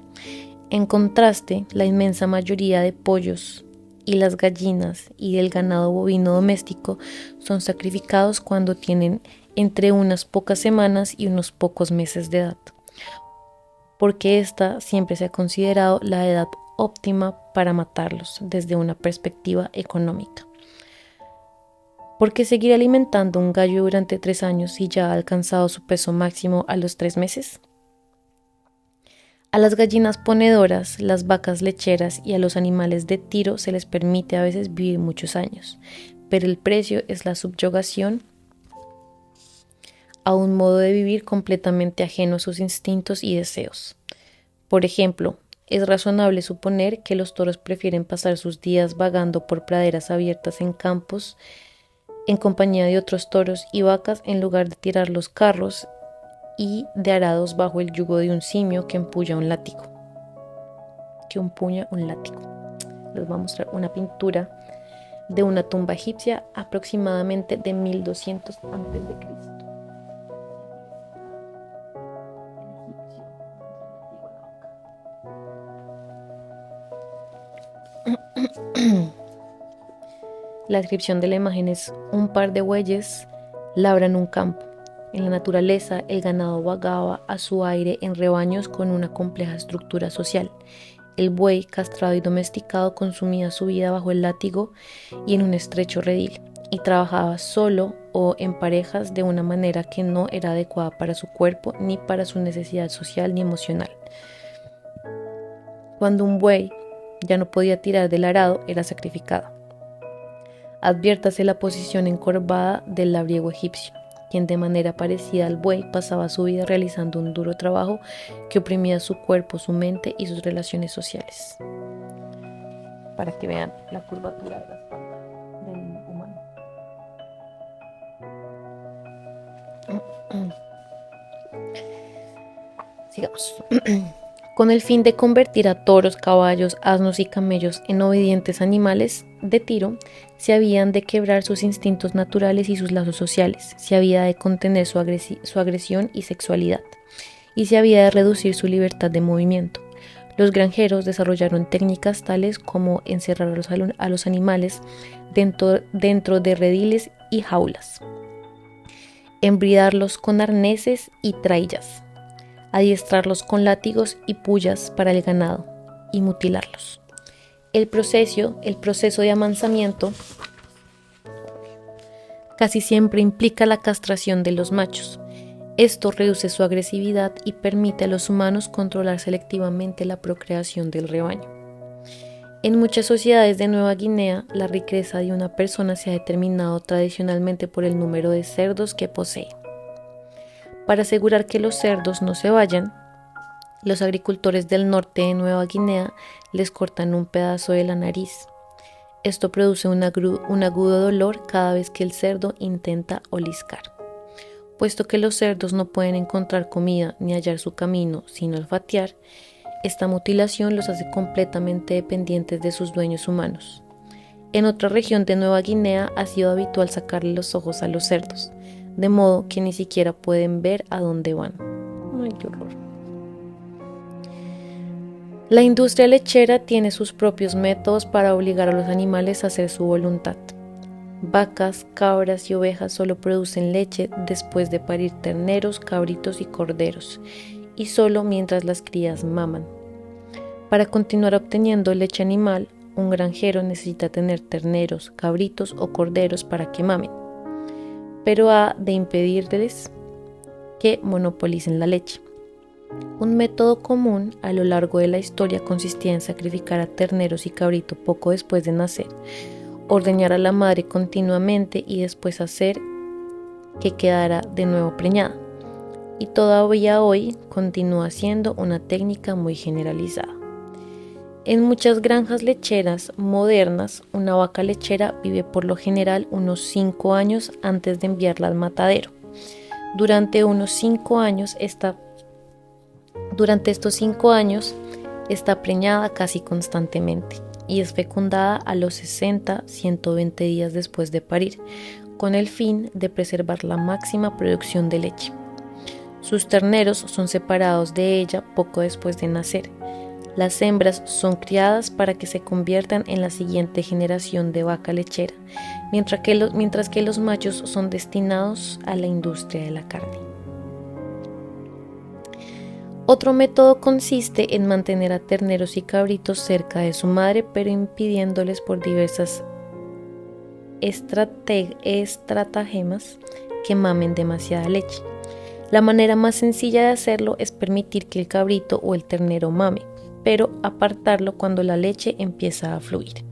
[SPEAKER 1] En contraste, la inmensa mayoría de pollos y las gallinas y del ganado bovino doméstico son sacrificados cuando tienen entre unas pocas semanas y unos pocos meses de edad, porque esta siempre se ha considerado la edad óptima para matarlos desde una perspectiva económica. ¿Por qué seguir alimentando un gallo durante 3 años si ya ha alcanzado su peso máximo a los 3 meses? A las gallinas ponedoras, las vacas lecheras y a los animales de tiro se les permite a veces vivir muchos años, pero el precio es la subyugación a un modo de vivir completamente ajeno a sus instintos y deseos. Por ejemplo, es razonable suponer que los toros prefieren pasar sus días vagando por praderas abiertas en campos en compañía de otros toros y vacas en lugar de tirar los carros y de arados bajo el yugo de un simio que empuña un látigo. Les voy a mostrar una pintura de una tumba egipcia aproximadamente de 1200 a.C. La descripción de la imagen es: un par de bueyes labran un campo. En la naturaleza, el ganado vagaba a su aire en rebaños con una compleja estructura social. El buey, castrado y domesticado, consumía su vida bajo el látigo y en un estrecho redil, y trabajaba solo o en parejas de una manera que no era adecuada para su cuerpo ni para su necesidad social ni emocional. Cuando un buey ya no podía tirar del arado, era sacrificado. Adviértase la posición encorvada del labriego egipcio, quien de manera parecida al buey pasaba su vida realizando un duro trabajo que oprimía su cuerpo, su mente y sus relaciones sociales. Para que vean la curvatura de la espalda del humano. Sigamos. Con el fin de convertir a toros, caballos, asnos y camellos en obedientes animales de tiro, se habían de quebrar sus instintos naturales y sus lazos sociales, se había de contener su agresión y sexualidad, y se había de reducir su libertad de movimiento. Los granjeros desarrollaron técnicas tales como encerrar a los animales dentro de rediles y jaulas, embridarlos con arneses y traillas, adiestrarlos con látigos y pullas para el ganado y mutilarlos. El proceso de amansamiento casi siempre implica la castración de los machos. Esto reduce su agresividad y permite a los humanos controlar selectivamente la procreación del rebaño. En muchas sociedades de Nueva Guinea, la riqueza de una persona se ha determinado tradicionalmente por el número de cerdos que posee. Para asegurar que los cerdos no se vayan, los agricultores del norte de Nueva Guinea les cortan un pedazo de la nariz. Esto produce un agudo dolor cada vez que el cerdo intenta oliscar. Puesto que los cerdos no pueden encontrar comida ni hallar su camino sin olfatear, esta mutilación los hace completamente dependientes de sus dueños humanos. En otra región de Nueva Guinea ha sido habitual sacarle los ojos a los cerdos, de modo que ni siquiera pueden ver a dónde van. ¡Ay, qué horror! La industria lechera tiene sus propios métodos para obligar a los animales a hacer su voluntad. Vacas, cabras y ovejas solo producen leche después de parir terneros, cabritos y corderos, y solo mientras las crías maman. Para continuar obteniendo leche animal, un granjero necesita tener terneros, cabritos o corderos para que mamen, pero ha de impedirles que monopolicen la leche. Un método común a lo largo de la historia consistía en sacrificar a terneros y cabritos poco después de nacer, ordeñar a la madre continuamente y después hacer que quedara de nuevo preñada. Y todavía hoy continúa siendo una técnica muy generalizada. En muchas granjas lecheras modernas, una vaca lechera vive por lo general unos 5 años antes de enviarla al matadero. Durante estos 5 años está preñada casi constantemente y es fecundada a los 60-120 días después de parir, con el fin de preservar la máxima producción de leche. Sus terneros son separados de ella poco después de nacer. Las hembras son criadas para que se conviertan en la siguiente generación de vaca lechera, mientras que los machos son destinados a la industria de la carne. Otro método consiste en mantener a terneros y cabritos cerca de su madre, pero impidiéndoles por diversas estratagemas que mamen demasiada leche. La manera más sencilla de hacerlo es permitir que el cabrito o el ternero mame, pero apartarlo cuando la leche empieza a fluir.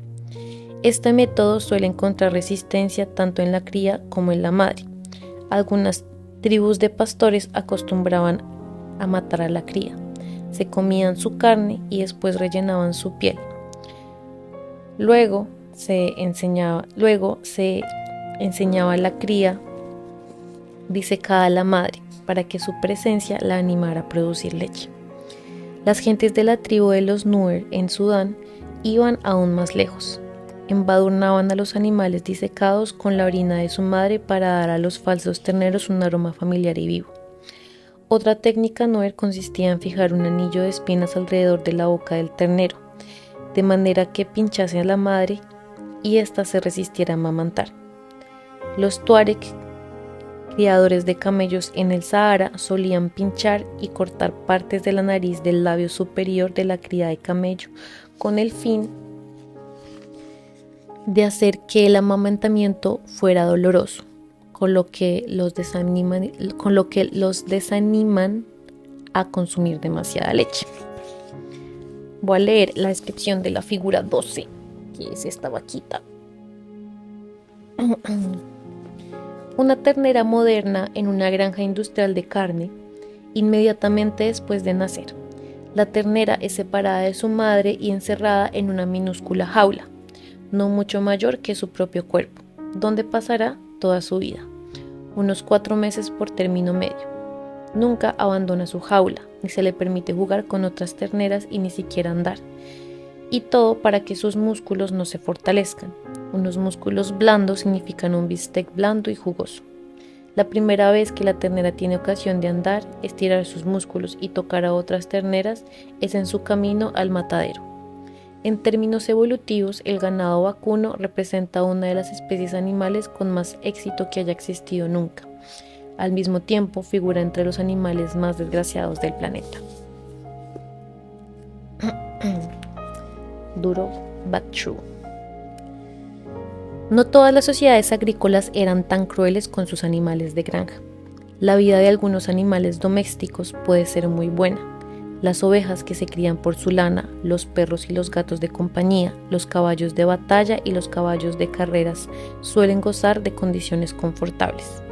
[SPEAKER 1] Este método suele encontrar resistencia tanto en la cría como en la madre. Algunas tribus de pastores acostumbraban a matar a la cría. Se comían su carne y después rellenaban su piel. Luego se enseñaba a la cría disecada a la madre para que su presencia la animara a producir leche. Las gentes de la tribu de los Nuer en Sudán iban aún más lejos. Embadurnaban a los animales disecados con la orina de su madre para dar a los falsos terneros un aroma familiar y vivo. Otra técnica Nuer consistía en fijar un anillo de espinas alrededor de la boca del ternero, de manera que pinchase a la madre y ésta se resistiera a amamantar. Los Tuareg, criadores de camellos en el Sahara, solían pinchar y cortar partes de la nariz del labio superior de la cría de camello con el fin de hacer que el amamantamiento fuera doloroso, con lo que los desaniman a consumir demasiada leche. Voy a leer la descripción de la figura 12, que es esta vaquita. Una ternera moderna en una granja industrial de carne, inmediatamente después de nacer. La ternera es separada de su madre y encerrada en una minúscula jaula, no mucho mayor que su propio cuerpo, donde pasará toda su vida, unos 4 meses por término medio. Nunca abandona su jaula, ni se le permite jugar con otras terneras y ni siquiera andar. Y todo para que sus músculos no se fortalezcan. Unos músculos blandos significan un bistec blando y jugoso. La primera vez que la ternera tiene ocasión de andar, estirar sus músculos y tocar a otras terneras es en su camino al matadero. En términos evolutivos, el ganado vacuno representa una de las especies animales con más éxito que haya existido nunca. Al mismo tiempo, figura entre los animales más desgraciados del planeta. Duro, but true. No todas las sociedades agrícolas eran tan crueles con sus animales de granja. La vida de algunos animales domésticos puede ser muy buena. Las ovejas que se crían por su lana, los perros y los gatos de compañía, los caballos de batalla y los caballos de carreras suelen gozar de condiciones confortables.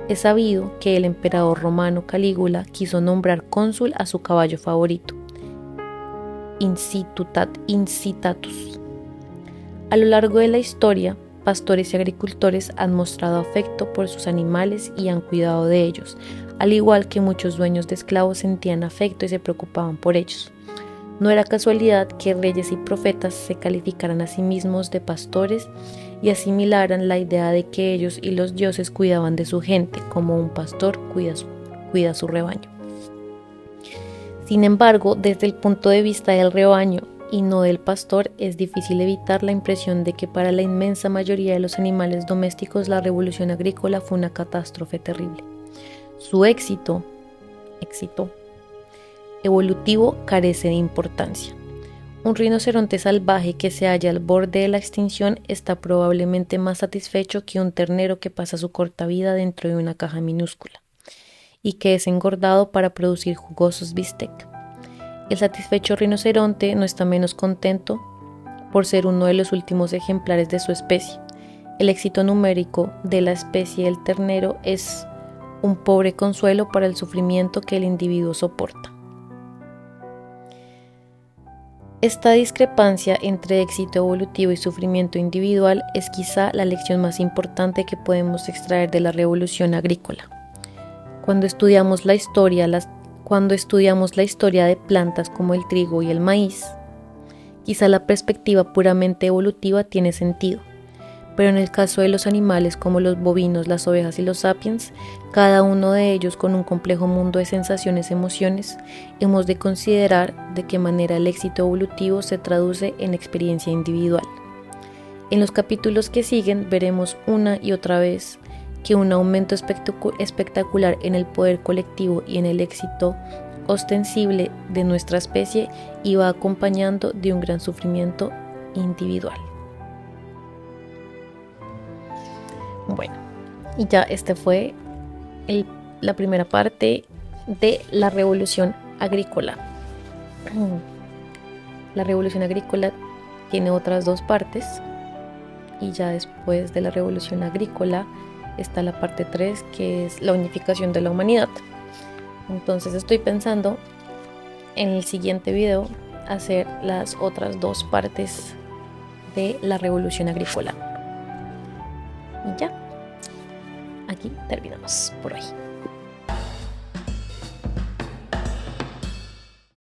[SPEAKER 1] Es sabido que el emperador romano Calígula quiso nombrar cónsul a su caballo favorito, Incitatus. A lo largo de la historia, pastores y agricultores han mostrado afecto por sus animales y han cuidado de ellos, al igual que muchos dueños de esclavos sentían afecto y se preocupaban por ellos. No era casualidad que reyes y profetas se calificaran a sí mismos de pastores y asimilaran la idea de que ellos y los dioses cuidaban de su gente, como un pastor cuida su rebaño. Sin embargo, desde el punto de vista del rebaño y no del pastor, es difícil evitar la impresión de que para la inmensa mayoría de los animales domésticos la revolución agrícola fue una catástrofe terrible. Su éxito evolutivo carece de importancia. Un rinoceronte salvaje que se halla al borde de la extinción está probablemente más satisfecho que un ternero que pasa su corta vida dentro de una caja minúscula y que es engordado para producir jugosos bistec. El satisfecho rinoceronte no está menos contento por ser uno de los últimos ejemplares de su especie. El éxito numérico de la especie del ternero es un pobre consuelo para el sufrimiento que el individuo soporta. Esta discrepancia entre éxito evolutivo y sufrimiento individual es quizá la lección más importante que podemos extraer de la revolución agrícola. Cuando estudiamos la historia de plantas como el trigo y el maíz, quizá la perspectiva puramente evolutiva tiene sentido, pero en el caso de los animales como los bovinos, las ovejas y los sapiens, cada uno de ellos con un complejo mundo de sensaciones y emociones, hemos de considerar de qué manera el éxito evolutivo se traduce en experiencia individual. En los capítulos que siguen veremos una y otra vez que un aumento espectacular en el poder colectivo y en el éxito ostensible de nuestra especie iba acompañando de un gran sufrimiento individual. Bueno, y ya este fue la primera parte de la revolución agrícola. La revolución agrícola tiene otras dos partes y ya después de la revolución agrícola está la parte 3, que es la unificación de la humanidad. Entonces estoy pensando en el siguiente video hacer las otras dos partes de la revolución agrícola. Y ya, aquí terminamos por hoy.